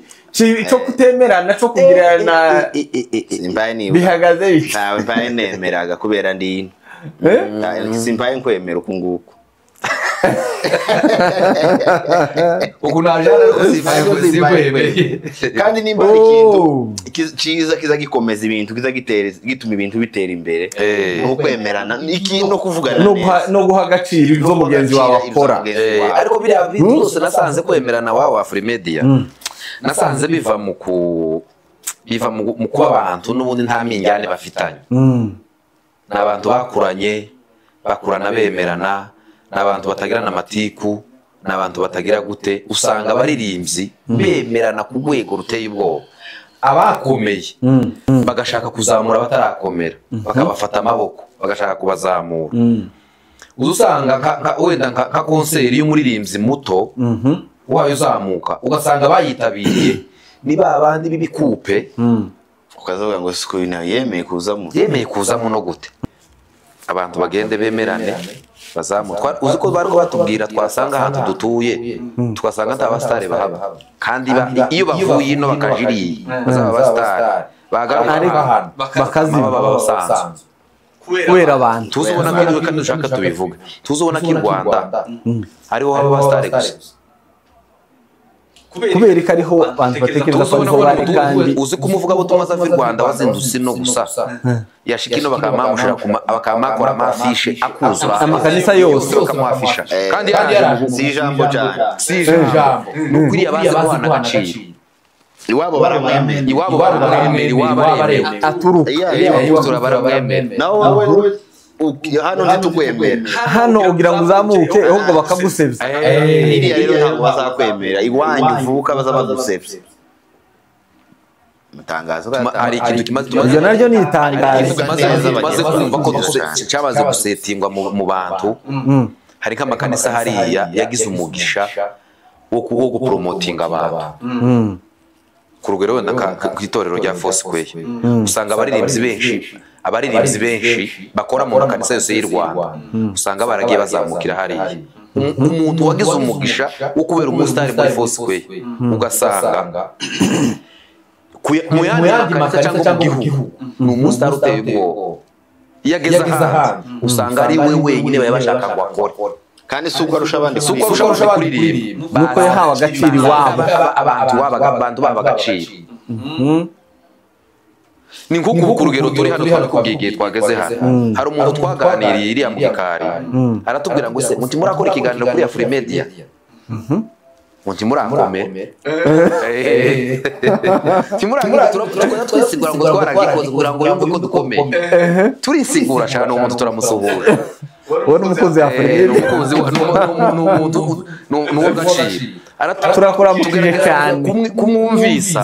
cyo kutemerana cyo kugirana bihagaze biki ntawe mbaye nemeraga kubera ndi simbaye nkwemera uku nguku uku najana simbaye kandi nimba ari ikintu cyiza kiza gikomeza ibintu kiza gituma ibintu bitera imbere no kwemerana iki no kuvugana no guha agaciro ibyo mugenzi wawe akora ariko biriya byose nasanze kwemerana wawe Afrimedia nasanze biva mu kuba abantu n'ubundi nta minjyane bafitanye n'abantu bakurana bemerana n'abantu batagirana amatiku n'abantu batagira gute usanga abaririmbyi bemerana ku rwego ruteye ubwoba abakomeye bagashaka kuzamura batarakomera bakabafata amaboko bagashaka kubazamura usanga wenda nka konseri y'umuririmbyi muto wayo uzamuka ugasanga bayitabiriye ni babandi b'ibikupe ukazavuga ngo siko yemeye kuzamo no gute abantu bagende bemerane bazamutwa uzi ko bari batubwira twasanga ahantu dutuye twasanga nta basitari bahaba kandi iyo bavuye ino bakajiriye bazaba abasitari bagaruka bakazima basanzwe kubera abantu tuzubona ko kandi dushaka tubivuga tuzubona ko i Rwanda hariho abasitari gusa kubera ko ariho abantu batekereza ko ariho bari kandi uzi ko umuvuga butumwa za Rwanda wazindutse no gusa yashika ino bakamakora amafishe akuzura amakanisa yose bakamwafisha kandi si ijambo cyane nukuri abazi guhana agaciro iwabo baramwemera aturuka nawe hano ntitukwemera hano ugira ngo uzamuke ahubwo bakagusebya iriya rero ntabwo bazakwemera iwanyu uvuka baza bagusebya mutangazo hari ikintu kimaze ibyo naryo ni itangazo tumaze kumva ko cyabaze gusetingwa mu bantu hari nk'amakanisa hariya yagize umugisha wo gupromotinga abantu ku rugero wenda ku itorero rya Foursquare usanga abaririmbyi benshi bakora mu makanisa yose y'u Rwanda usanga baragiye bazamukira hariya umuntu wagize umugisha wo kubera umusitari muri Foursquare ugasanga mu yandi makanisa cyangwa mu gihugu ni umusitari uteye ubwoba iyo ageze ahandi usanga ari we wenyine baba bashaka ngo akore kandi si uko arusha abandi kuririmba nuko yahawe agaciro iwabo abantu baba agaciro ni nk'uku ku rugero turi hano twabikubwiye igihe twageze hano hari umuntu twaganiriye iriya mu gikari aratubwira ngo se muti murakora ikiganiro kuri Afrimedia muti murakomera timurangira turasigura ngo twaragikoze kugira ngo yumve ko dukomeye turisigura cyane umuntu turamusuhura ubona umukozi wa Afrimedia n'uwo gaciro turakora mukije cyane kumwumvisa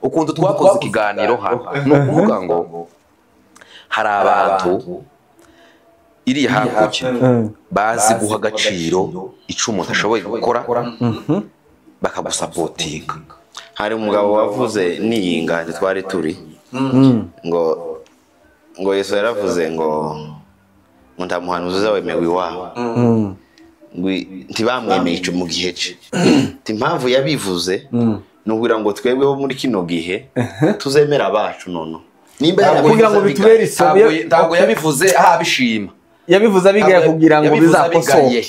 ukuntu twakoze ikiganiro hano ni ukuvuga ngo hari abantu iri hakurya bazi guha agaciro icyo umuntu ashoboye gukora bakagusapotinga hari umugabo wavuze n'iyinganje twari turi ngo Yesu yaravuze ngo nta muhanuzi uzawemewe iwawe ntibamwemeye icyo mu gihe cye impamvu yabivuze ni ukugira ngo twebweho muri kino gihe tuzemera abacu noneho kugira ngo bitubere isomo ntabwo yabivuze abishima yabivuze abigaye kugira ngo bizakosoke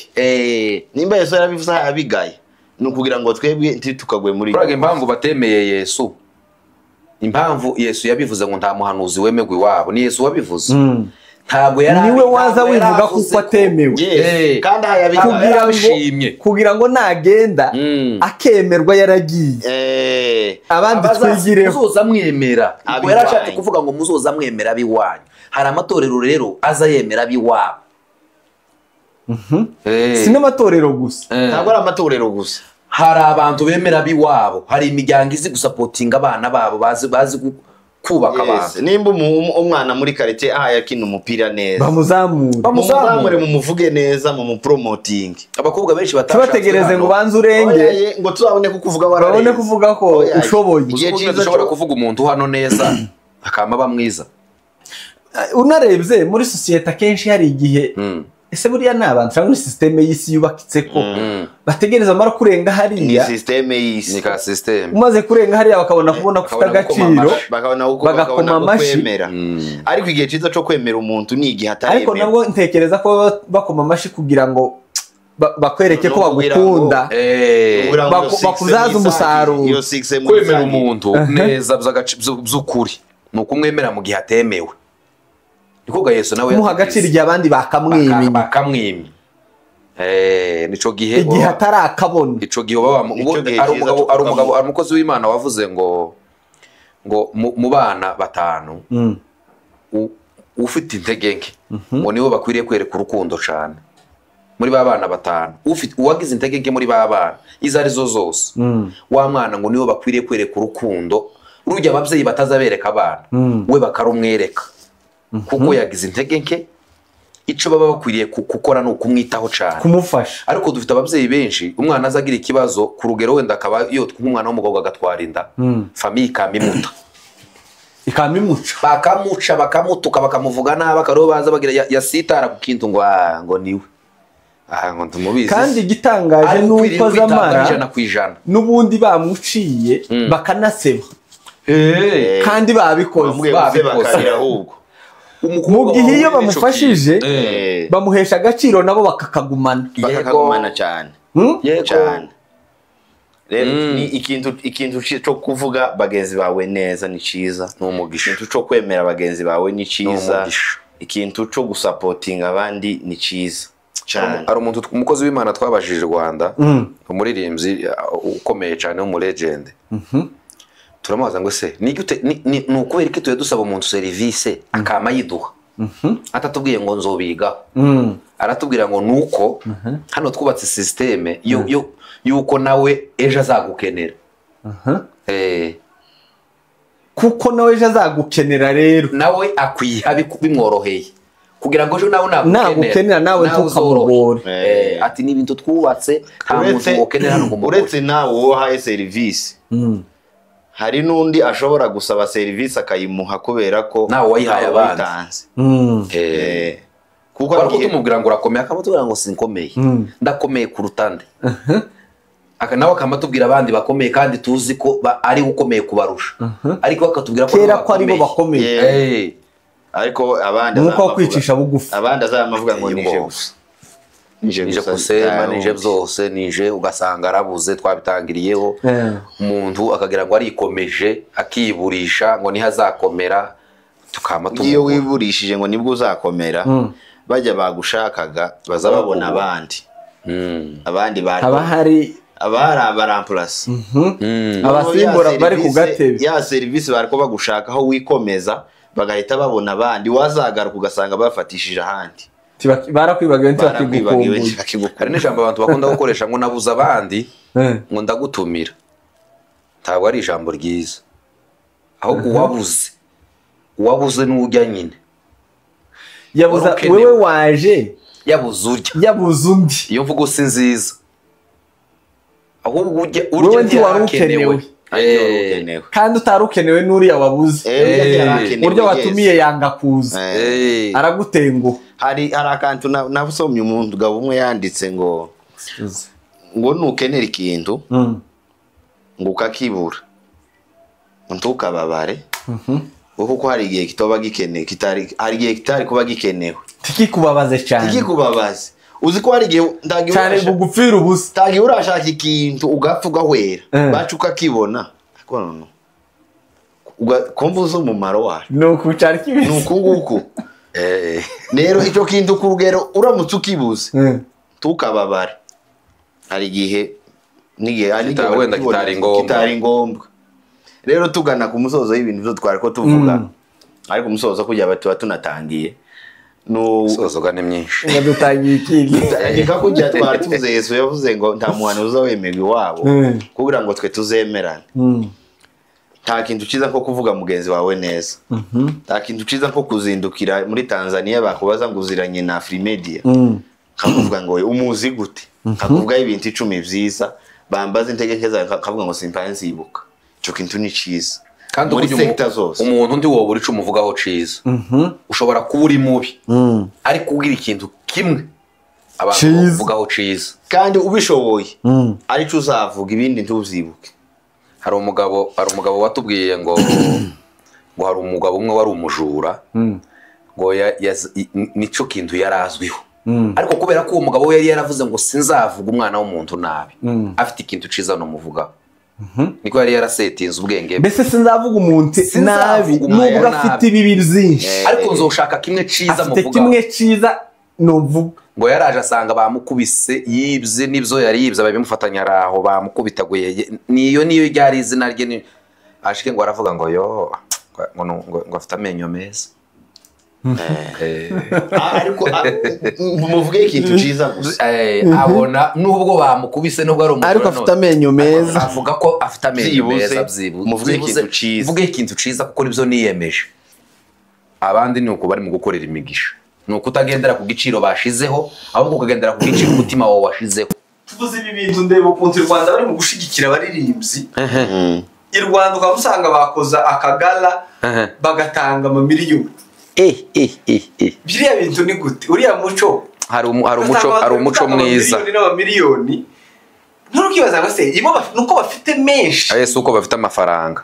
nimba Yesu yarabivuze abigaye ni ukugira ngo twebwe tukagwe muri impamvu batemeye Yesu impamvu Yesu yabivuze ngo nta muhanuzi wemerwe iwabo ni Yesu wabivuze ntabwo niwe waza wivuga kuko atemewe kandi kugira ngo nagenda akemerwa yaragiye abandi twigireho muzoza mwemera ubwo yarashatse kuvuga ngo muzoza mwemera abiwanyu hari amatorero rero aza yemera abiwabo si n'amatorero gusa ntabwo ari amatorero gusa hari abantu bemera abiwabo hari imiryango izi gusapotinga abana babo bazi kubaka abantu nimba umwana muri quartier yakina umupira neza bamuzamure mumuvuge neza mumupromoting abakobwa benshi bategereze ngo banze urenge ngo tuzabone kukuvuga barabone kuvuga ko ushoboye ushobora kuvuga umuntu hano neza akama bamwiza unarebye muri societe akenshi hari igihe ese buriya n'abantu cyangwa systeme y'isi yubakitse ko bategereza mara kurenga hariya ni systeme y'isi ni ka systeme umaze kurenga hariya bakabona kufite agaciro bagakoma amashi ariko igihe cyiza cyo kwemera umuntu ni igihe ataremera ariko nabwo ntekereza ko bakoma amashi kugira ngo bakwereke ko bagukunda bakuzaza umusaruro kwemera umuntu neza by'ukuri ni ukumwemera mu gihe atemewe nikuga Yesu nawe muha agaciro igihe abandi bakamwimye nico gihe atarakabona ico gihe ari umukozi w'Imana wavuze ngo mu bana batanu ufite intege nke ngo niwe bakwiriye kwereka urukundo cyane muri ba bana batanu uwagize intege nke muri ba bana izo arizo zose wa mwana ngo niwe bakwiriye kwereka urukundo urujya ababyeyi batazabereka abana we bakarumwereka kuko yagize intege nke icyo baba bakwiriye gukora ni ukumwitaho cyane kumufasha ariko dufite ababyeyi benshi umwana azagira ikibazo ku rugero wenda akaba yotwa nk'umwana w'umukobwa agatwara inda famiye bakamuca bakamutuka bakamuvuga nabi akariho baza bagira yasitara ku kintu ngo niwe ngo tumubizi kandi igitangaje nuko azamara n'ubundi bamuciye bakanaseba kandi babikoze mu gihe iyo bamufashije bamuhesha agaciro nabo bakakagumana cyane rero ni ikintu cyo kuvuga bagenzi bawe neza ni cyiza ikintu cyo kwemera bagenzi bawe ni cyiza ikintu cyo gusapotinga abandi ni cyiza cyane hari umuntu umukozi w'Imana twabajije Rwanda umuririmbyi ukomeye cyane w'umulegende turamubaza ngo se ni ukubera ko tuye dusaba umuntu serivisi akama yiduha atatubwiye ngo nzobigaho aratubwira ngo nuko hano twubatse systeme yuko nawe ejo azagukenera kuko nawe ejo azagukenera rero nawe akwiha bimworoheye kugira ngo ejo nawe nagukenera nawe ntukamugore ati ni ibintu twubatse nta muntu ukenera hano ngo uretse nawe wohaye serivisi hari n'undi ashobora gusaba serivisi akayimuha kubera ko nawe wayihaye abandi kuko ariko tumubwira ngo urakomeye akamutubwira ngo sinkomeye ndakomeye kurutande nawe akamatubwira abandi bakomeye kandi tuzi ko ari ukomeye kubarusha ariko akatubwira ko kera ko aribo bakomeye ariko abandi nuko kwicisha bugufi abandi azamavuga ngo nije gusa nije kusema nije byose nije ugasanga arabuze twabitangiriyeho umuntu akagira ngo arikomeje akiburisha ngo niho azakomera tukamatumu iyo wiburishije ngo nibwo uzakomera bajya bagushakaga bazababona abandi bari abaramplasi abasimbura bari ku gatebe ya serivisi bariko bagushakaho wikomeza bagahita babona abandi wazagaruka ugasanga bafatishije ahandi barakwibagiwe bakigukumbuye hari n'ijambo abantu bakunda gukoresha ngo nabuze abandi ngo ndagutumira ntabwo ari ijambo ryiza ahubwo uwabuze n'ujya nyine yabuze wewe waje yabuze undi iyo mvugo si nziza ahubwo urya ntiwarukenewe kandi utarukenewe n'uriya wabuze urya watumiye yanga kuza aragutenguha hari akantu nabusomye umuntu gabo umwe yanditse ngo nukenera ikintu ngo ukakibura ntukababare kuko hari igihe kitoba gikenewe hari igihe kitari kuba gikenewe tikikubabaze cyane uzi ko hari igihe cyane bugupfira ubusa tagiye urashaka ikintu ugapfa ugahwera bacu ukakibona kumvuza umumaro wacu nuko cyari kibise nuko nguko rero icyo kintu ku rugero uramutse ukibuze tukababare hari igihe wenda kitari ngombwa rero tugana ku musozo y'ibintu byo twari ko tuvuga ariko umusozo kujya tuba tunatangiye sozo gane myinshi yadutangiye ikindi reka kujya twari tuvuze Yesu yavuze ngo nta muhano uzawemerwa iwabo kugira ngo twe tuzemerane nta kintu ciza nko kuvuga mugenzi wawe neza nta kintu ciza nko kuzindukira muri Tanzania bakubaza ngo uziranye na Afrimedia kavuga ngo umuzi gute kavuga ibintu 10 vyiza bambaza integeke zawe kavuga ngo simpanzi ibuka cyo kintu ni ciza kandi umuntu ndi wowe urica umuvugaho ciza ushobora kuba uri mubi ariko ubwira ikintu kimwe abantu bavugaho ciza kandi ubishoboye arico uzavuga ibindi ntuzyibuke hari umugabo watubwiye ngo hari umugabo umwe wari umujura ngo nico kintu yarazwiho ariko kubera ko uwo mugabo we yari yaravuze ngo sinzavuga umwana w'umuntu nabi afite ikintu ciza no muvuga niko yari yarasetinze ubwenge mbese sinzavuga umuntu nabi nubwo afite ibibi byinshi ariko nzoshaka kimwe ciza muvuga afite kimwe ciza nuvuga ngo yaraje asanga bamukubise yibye nibyo yari yibye babimufatanya araho bamukubitaguye niyo ryari izina rye ashike ngo aravuga ngo ngo afite amenyo meza ariko muvuge ikintu ciza gusa abona nubwo bamukubise nubwo ari umuntu ariko afite amenyo meza avuga ko afite amenyo meza muvuge ikintu ciza muvuge ikintu ciza kuko nibyo niyemeje abandi ni uko bari mu gukorera imigisha nuko utagendera ku giciro bashizeho ahubwo ukagendera ku giciro umutima wawe washizeho tuvuze ibi bintu ndeba ukuntu u Rwanda bari mu gushigikira abaririmbyi i Rwanda ukaba usanga bakoza akagala bagatanga amamiliyoni biriya bintu ni gute uriya muco hari umuco mwiza n'amamiliyoni nturukibaza ngo se nuko bafite menshi ese uko bafite amafaranga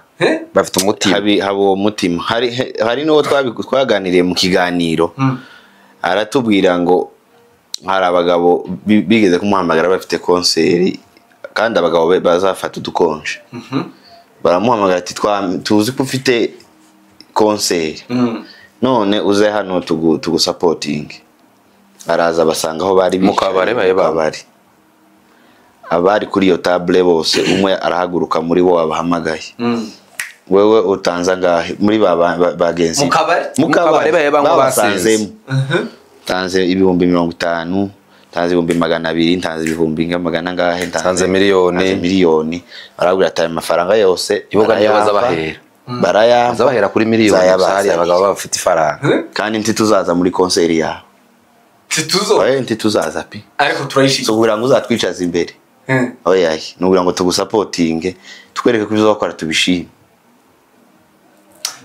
bafite umutima habo uwo mutima hari n'uwo twaganiriye mu kiganiro aratubwira ngo hari abagabo bigeze kumuhamagara bafite konseri kandi abagabo bazafata udukonje baramuhamagara ati tuzi ko ufite konseri none uze hano tugusapoting araza basanga aho bari mu kabare babari abari kuri iyo table bose umwe arahaguruka muri bo abahamagaye wewe utanza ngahe muri bagenzi mu kabari baba basanzemo tanze ibihumbi 50 tanze ibihumbi 200 tanze ibihumbi magana ngahe tanze miliyoni barabwira ati amafaranga yose iboga nibaza bahera bahera kuri miliyoni sari abagabo bafite ifaranga kandi nti tuzaza muri concert yawe nti tuzaza pi ariko turayishika so kugira ngo uzatwicaza imbere oya nugira ngo tugusupportinge tukwereke ko ibyo wakora tubishime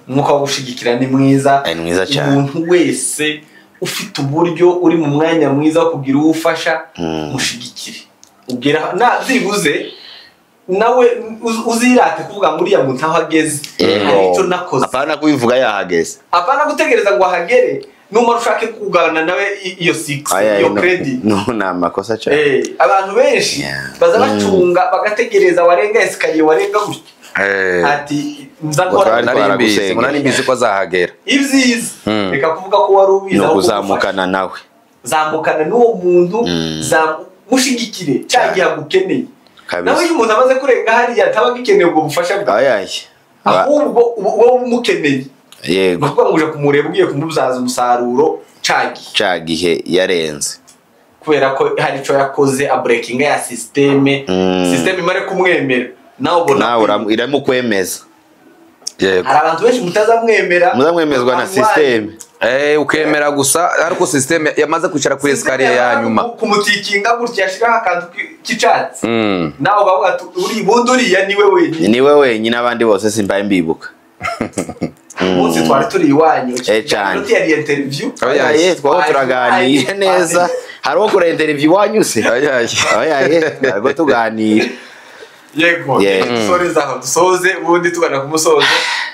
nuko gushigikira ni mwiza cyane umuntu wese ufite uburyo uri mu mwanya mwiza wo kugira uwufasha mushigikire ubwira zibuze nawe uzirate kuvuga muri ya muntu aho ageze icyo nakoze apana kubivuga yahageze apana gutegereza ngo ahagere numara ushake kugana nawe iyo 6 iyo credit no amakosa cyane abantu benshi baza bacunga bagategereza warenga escalier warenga gutya ati nzakora nari mbizi ko zahagera ibyiza reka kuvuga ko wari ubiza no kuzamukana nawe zamukana n'uwo muntu mushigikire cyagiye gukeneye nawe iyo umuntu amaze kurenga hariya atabaga ikeneye ubwo bufasha bwawe ahubwo wowe umukeneye yego nuko nguje kumureba ugiye kumubyaza umusaruro cagihe yarenze kubera ko hari ico yakoze a breaking ya systeme imare kumwemera nawe ubona iramukwemeza yego hari abantu benshi muzamwemezwa na systeme ukemera gusa ariko systeme yamaze kwicara kuri escalier ya nyuma kumutikinga gutya yashira akantu kicatsi nawe ubavuga uri bunduriya niwe wenyine abandi bose simbaye mbibuka umunsi twari turi iwanyu cyane yari interview twaba turaganira neza hari uwo kure interview iwanyu se ariko tuganira yego dusoze ubundi tugana ku musozo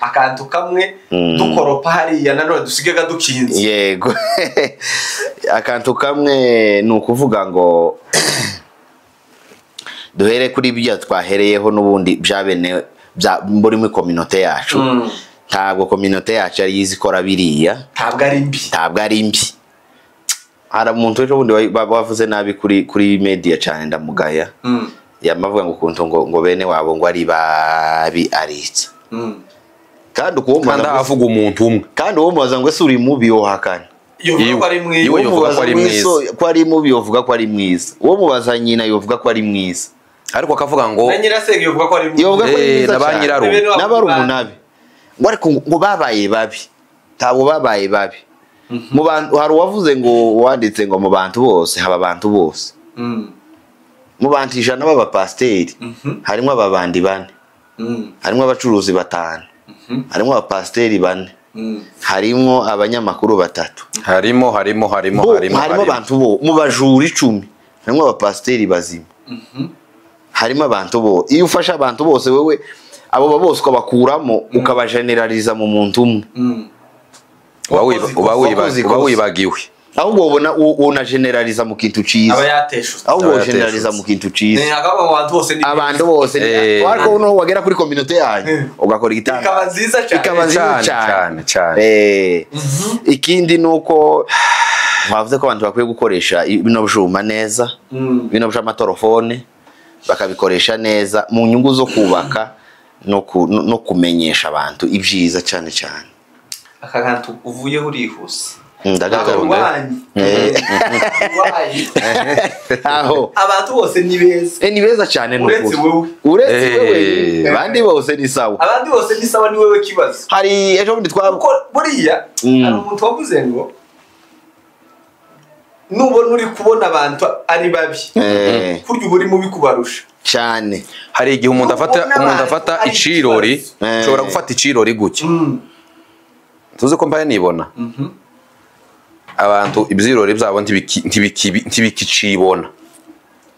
akantu kamwe dukoropa hariya nanone dusigega dukinze yego akantu kamwe ni ukuvuga ngo duhere kuri ibyo twahereyeho n'ubundi byabene muri mu community yacu ntabwo community yacu ari yizikora biriya ntabwo ari mbi hari umuntu ejo bundi bavuze nabi kuri media cyane ndamugaya yamavuga ngo kuntu ngo bene wabo ngo ari babi aritse kandi ukuwumaza avuga umuntu umwe kandi uwo mubaza ngo ese uri mubi yohakana yovuga ko ari mwiza ko ari mubi yovuga ko ari mwiza uwo mubaza nyina yovuga ko ari mwiza ariko akavuga ngo na nyirasenge yovuga ko ari mwiza n'abanyiraru n'abarumunabi ariko ngo babaye babi ntabwo babaye babi mu bantu hari uwavuze ngo wanditse ngo mu bantu bose haba abantu bose mu bantu 100 b'abapasteri harimo ababandi 4 harimo abacuruzi 5 harimo abapasteri 4 harimo abanyamakuru 3 harimo abantu bo mu bajuri 10 harimo abapasteri bazima harimo abantu bo iyo ufasha abantu bose wewe abo bose ukabakuramo ukabageneraliza mu muntu umwe uba wibagiwe ahubwo ubona una generaliza mu kintu ciza aba yateshutse ahubwo generaliza mu kintu ciza abantu bose ariko uno wagera kuri community yanyu ugakora igitanga ikaba nziza cyane ikindi nuko bavuze ko abantu bakwiye gukoresha bino bijuma neza bino by'amatorofone bakabikoresha neza mu nyungu zo kubaka no kumenyesha abantu ibyiza cyane akagantu uvuye urihuse aho abantu bose ni beza cyane uretse wewe abandi bose ni sawa ni wewe kibazo hari ejo bundi buriya hari umuntu wavuze ngo nubona uri kubona abantu ari babi kurya uburi mubi kubarusha cyane hari igihe umuntu afata icirori ushobora gufata icirori gutya tuzi ko mbaye nibona abantu ibyirori byabo ntibikicibona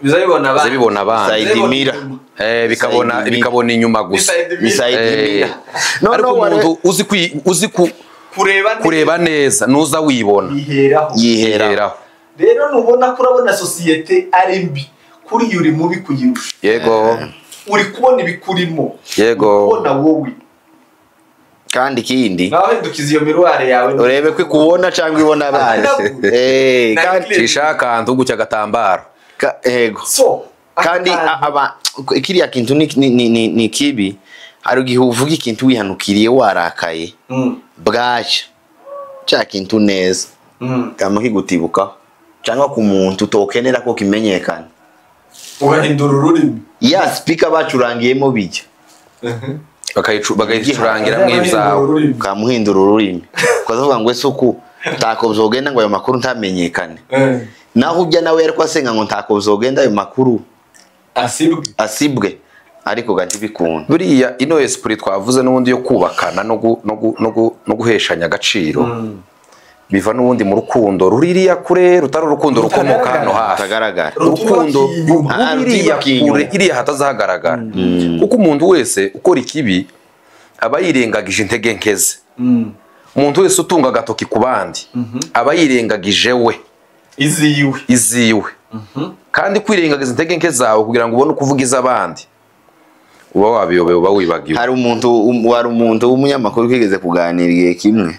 bizabibona abandi bikabona inyuma gusa none umuntu uzi kureba neza nuza wibona yiheraho rero nubona kurabona societe ari mbi kuri yuri mubi kuyirusha yego uri kubona ibikurimo yego ubona wowe kandi kindi nawe dukiza iyo miruare yawe urebe ko kubona cyangwa ibona abandi kandi kishaka antu gucya gatambaro yego kandi kiriya kintu ni kibi hari igihe uvuga ikintu wihanukiriye warakaye bwaca cya kintu neza kama kigutibukaho cyangwa ku muntu utokenera ko kimenyekana ugahindura ururimi ya speaker bacurangiyemo bijya bakayicurangira mw'ibyawe ukamuhindura ururimi ukavuga ngo ese uku ntako bizogenda ngo ayo makuru ntamenyekane naho ujya nawe ariko asenga ngo ntako bizogenda ayo makuru asibwe ariko gati bikunda buriya ino esprit twavuze n'ubundi yo kubakana no guheshanya agaciro biva n'ubundi mu rukundo ruririya kure rutari urukundo rukomoka hano hafi tagaragara urukundo ruririya kure iriya hatazahagaragara kuko umuntu wese ukora ikibi aba yirengagije intege nkeze umuntu wese utunga agatoki ku bandi aba yirengagije we iziwe kandi kwirengagiza intege nke zawe kugira ngo ubone kuvuga iz'abandi uba wabiyobeye uba wibagiwe hari umuntu w'umunyamakuru kwigeze kuganira igihe kimwe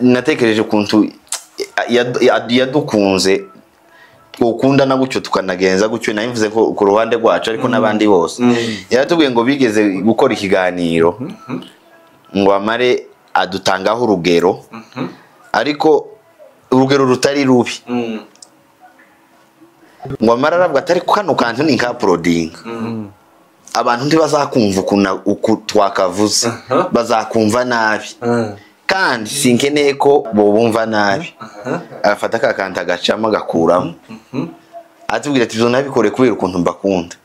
natekereje ukuntu yadukunze ukunda na gutyo tukanagenza gutyo nayivuze ko ku ruhande rwacu ariko n'abandi bose yaratubwiye ngo bigeze gukora ikiganiro ngo amare adutangaho urugero ariko urugero rutari rubi ngo amare aravuga atari kano kantu ni nka prodinga abantu ntibazakumva uku twakavuze bazakumva nabi kandi sinkeneye ko bobumva nabi afata kakanta agacamo agakuramo atubwira ati byo nabikore kubera ukuntu mbakunda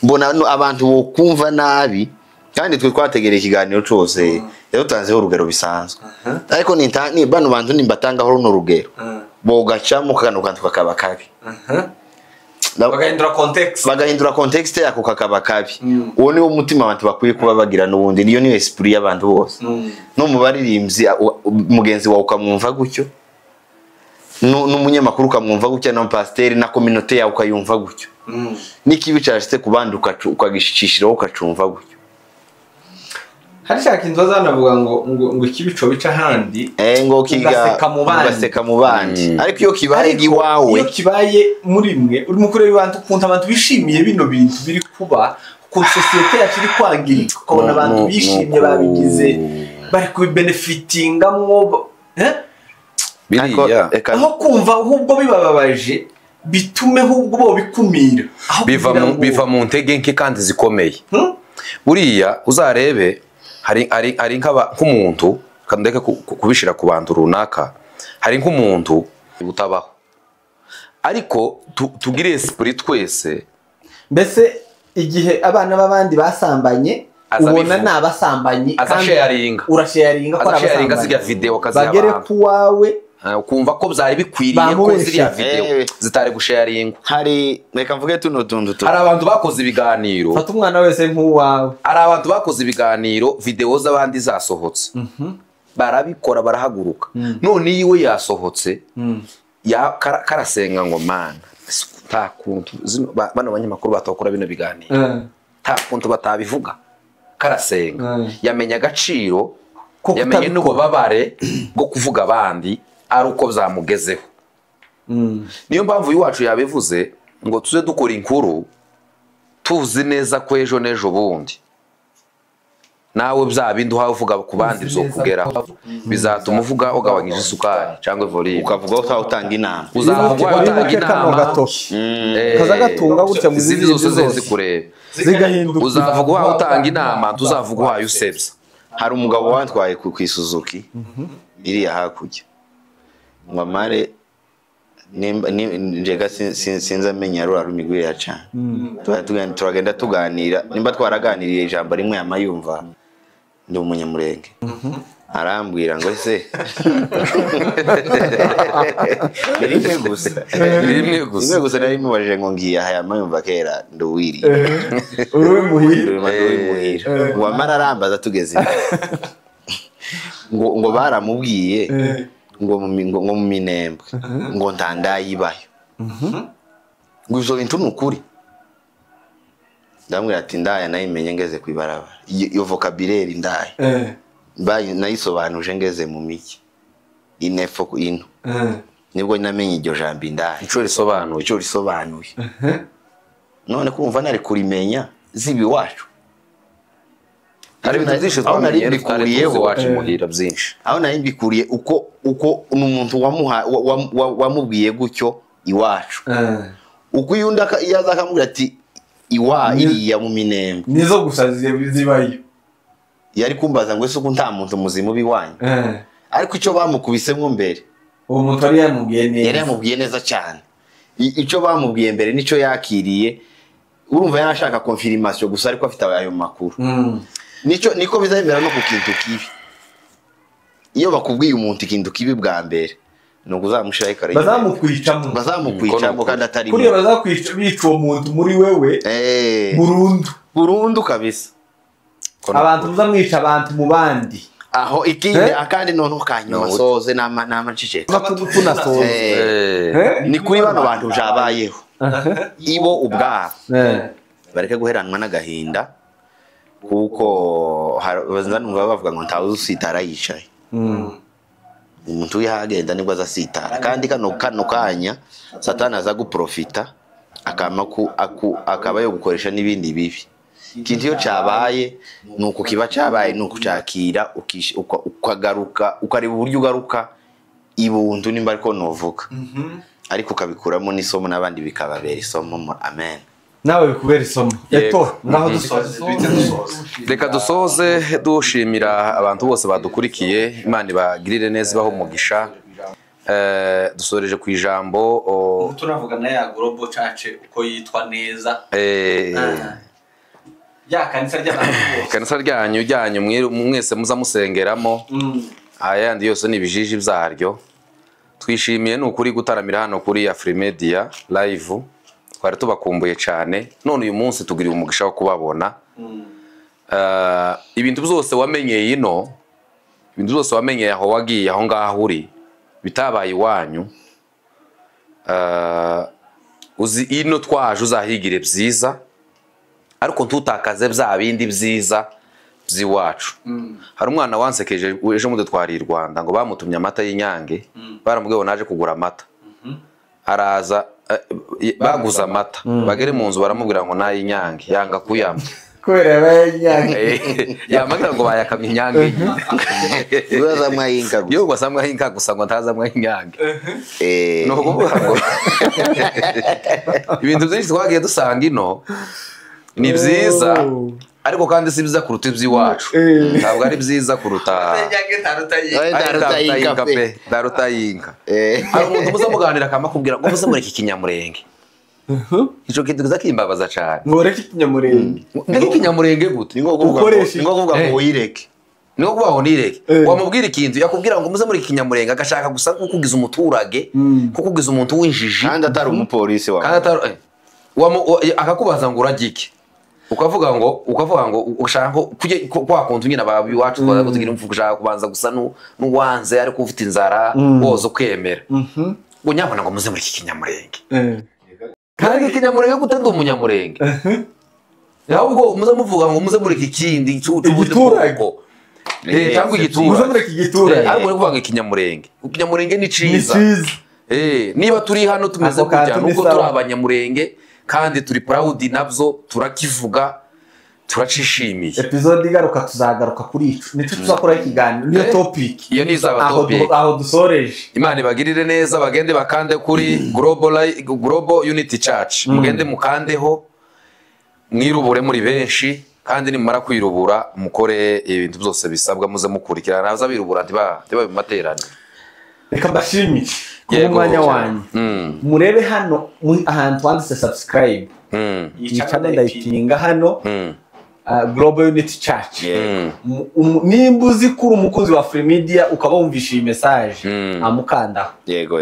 mbona abantu bokumva nabi kandi twe twategereye ikiganiro cyose yadutanzeho urugero bisanzwe ariko ni bano bantu nimbatangaho runo rugero bogacamo kano kantu kakaba kabi bagahindura context yako kakaba kabi uwo ni wo mutima abantu bakwiye kuba bagira n'ubundi niyo ni esprit y'abantu bose no mu baririmbyi mugenzi wawe ukamwumva gutyo n'umunyamakuru ukamwumva gutyo na pasteur na communauté yawe ukayumva gutyo n'ikibi cyashitse ku bandi ukagishishiraho ukacumva gutyo hari shaka inzoza zanavuga ngo ikibico bica handi ngo ugaseka mu bandi ariko iyo kibaye giwawe iyo kibaye muri mwe uri mu kureba abantu ukuntu abantu bishimiye bino bintu biri kuba ku societe yacu iri kwangirika ukabona abantu bishimye babigize bari kubibenefitingamwo biriya aho kumva ahubwo bibababaje bitume ahubwo bo bikumira biva mu ntege nke kandi zikomeye buriya uzarebe hari nk'umuntu kandeke kubishira ku bantu runaka hari nk'umuntu utabaho ariko tugire esprit twese mbese igihe abana b'abandi basambanye ubona nabasambanye kandi urasharinga ko arabasambanye ziriya video kaziha bagere kuwawe ukumva ko byari bikwiriye ko ziriya video zitari gusharinga hari reka mvuge tuno tundu hari abantu bakoze ibiganiro fata umwana wese nk'uwawe hari abantu bakoze ibiganiro video z'abandi zasohotse barabikora barahaguruka none yiwe yasohotse karasenga ngo mana nta kuntu bano banyamakuru batokora bino biganiro nta kuntu batabivuga karasenga yamenya agaciro yamenye n'ububabare bwo kuvuga abandi ari uko byamugezeho niyo mpamvu iwacu yabivuze ngo tuze dukora inkuru tuzi neza ko ejo n'ejo bundi nawe bya bindi uhawe uvuga ku bandi byo kugeraho bizatuma uvuga ugabanyije isukari cyangwa volume ukavuga ko utanga inama uzavuga utanga inama kaza gatunga gutya mu zindi zose zikureba zigahinduka uzavuga utanga inama tuzavuga usebya hari umugabo wantwaye ku Suzuki iriya hakujya ngo amare njega sinza menya rura rumigwire ya cyane turagenda tuganira nimba twaraganiriye ijambo rimwe yamayumva ndi umunyamurenge arambwira ngo ese rimwe gusa nari mubajije ngo ngiye aya mayumva kera nduwiri uri muhira ngo amara arambaza tugeze ngo baramubwiye ngo mu minembwe ngo ntandayibayo ngo izo bintu nukuri ndamwira ati ndaya nayimenye ngeze kwibarabara iyo vocabulaire ndaya bayi nayisobanuje ngeze mu miki inefo ino nibwo namenye iryo jambo indaya ico risobanuye none kumva nari kurimenya zibi wacu hari ibintu byinshi twamenye twari wacu muhira byinshi aho nari mbikuriye uko umuntu wamubwiye gutyo iwacu uko yundi yaza akamubwira ati iriya mu Minembwe nizo gusa zibayo yari kumbaza ngo ese uko nta muntu muzima ubiwanyu ariko icyo bamukubisemo mbere uwo muntu yari yamubwiye neza cyane icyo bamubwiye mbere nicyo yakiriye urumva yarashaka confirmation gusa ariko afite ayo makuru niko bizabera no ku kintu kibi iyo bakubwiye umuntu ikintu kibi bwa mbere no kuzamushira ikare bazamukwicamo kandi atari kuri bazakwica bica uwo muntu muri wewe burundu kabisa abantu muzamwica abantu mu bandi aho ikindi akandi none kanyuma soze n'amaciceka ni kuri bano bantu jabayeho ibo ubwabo bareke guheranwa n'agahinda kuko bazanumva bavuga ngo ntawe usitara yicaye umuntu yahagenda nibwo azasitara kandi kano kanya satani aza guprofita akaba yo gukoresha n'ibindi bibi ikintu iyo cyabaye nuko kiba cyabaye nuko cyakira ukagaruka ukareba uburyo ugaruka ibuntu nimba ariko novuga ariko ukabikuramo n'isomo n'abandi bikababera isomo amen nawe bikubera isomo naho dusoze reka dusoze dushimira abantu bose badukurikiye Imana ibagirire neza ibaho umugisha dusoreje ku ijambo tunavuga na ya Global Church uko yitwa neza ya kanisa ryanyu mwese muza musengeramo ayandi yose n'ibijiji byaryo twishimiye n'ukuri gutaramira hano kuri Afrimedia live twari tubakumbuye cyane none uyu munsi tugiriye umugisha wo kubabona ibintu byose wamenyeye ibintu byose wamenyeye aho wagiye aho ngaho uri bitabaye iwanyu uzi ino twaje uzahigire byiza ariko ntutakaze bya bindi byiza by'iwacu hari umwana wansekeje ejo mudutwari i Rwanda ngo bamutumye amata y'Inyange baramubwiye naje kugura amata araza baguza amata bagere mu nzu baramubwira ngo nayi Inyange yanga kuyama kubera y'Inyange yamaga ngo bayakamye Inyange bazamwa yinka yo basamwa yinka gusa ngo ntazamwa Inyange no kuvuga ngo ibintu byinshi twagiye dusanga ino ni byiza ariko kandi si byiza kuruta iby'iwacu ntabwo ari byiza kuruta daruta yinka hari umuntu muza muganira akamakubwira ngo muze mureke ikinyamurenge icyo kintu kiza kimbabaza cyane ngo reke ikinyamurenge ikinyamurenge gute ngo kuvuga ngo uyireke niho kuvuga ngo nireke wamubwira ikintu yakubwira ngo muze mureke ikinyamurenge agashaka gusa kukugiza umuturage kukugiza umuntu w'injiji kandi atari umupolisi wawe akakubaza ngo uragike ukavuga ngo ushaka kwa kuntu nyina babi wacu twaza kugira umfuko ushaka kubanza gusa n'uwanze ariko ufite inzara wozo kwemera ngo nyabona ngo muze muri iki kinyamurenge kandi ikinyamurenge gutenda umunyamurenge ahubwo muze muvuga ngo muze muri iki kindi cy'ubuturage cyangwa igiturage ariko kuvuga ngo ikinyamurenge ni ciza niba turi hano tumeze gutya nuko turi abanyamurenge kandi turi proud nabyo turakivuga turacishimiye episode igaruka tuzagaruka kuri ico nico tuzakora ikiganiro niyo topic iyo nizaba topic aho dusoreje Imana ibagirire neza bagende bakande kuri Global Unity Church mugende mukandeho mwirubure muri benshi kandi nimara kwirubura mukore ibintu byose bisabwa muze mukurikirana naza birubura ndiba bimaterane reka mbashimire ku mwanya wanyu murebe hano ahantu handitse subscribe iyi channel ndayitinga hano Global Unity Church nimba uzi kuri umukunzi wa Afrimedia ukaba wumvisha iyi message amukandaho yego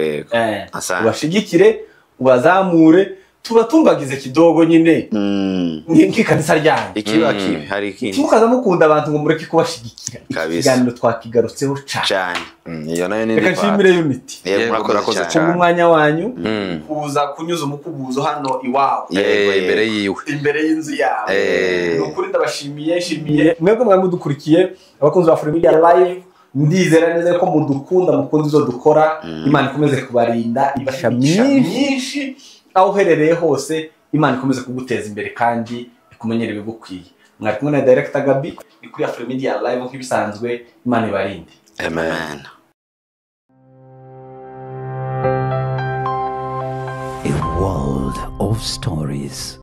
ubashigikire ubazamure tubatumbagize kidogo nyine nk'ikanisa ryanyu ikiba kibi hari ikindi mukaza mukunda abantu ngo mureke kubashigikira ikiganiro twakigarutseho cyane iyo nayo ni reka nshimire Unity murakoze cyane mu mwanya wanyu kuza kunyuza umukubuzo hano iwawe imbere y'inzu yawe nukuri ndabashimiye nshimiye mwebwe mwari mudukurikiye abakunzi ba Afrimedia live ndizera neza ko mudukunda mukunzi zo dukora Imana ikomeze kubarinda ibasha myinshi aho uherereye hose Imana ikomeze kuguteza imbere kandi ikumenyere ibigukwiye mwari kumwe na director Gabi ni kuri Afro Media Live nk'ibisanzwe. Imana ibarinde. Amen. A world of stories.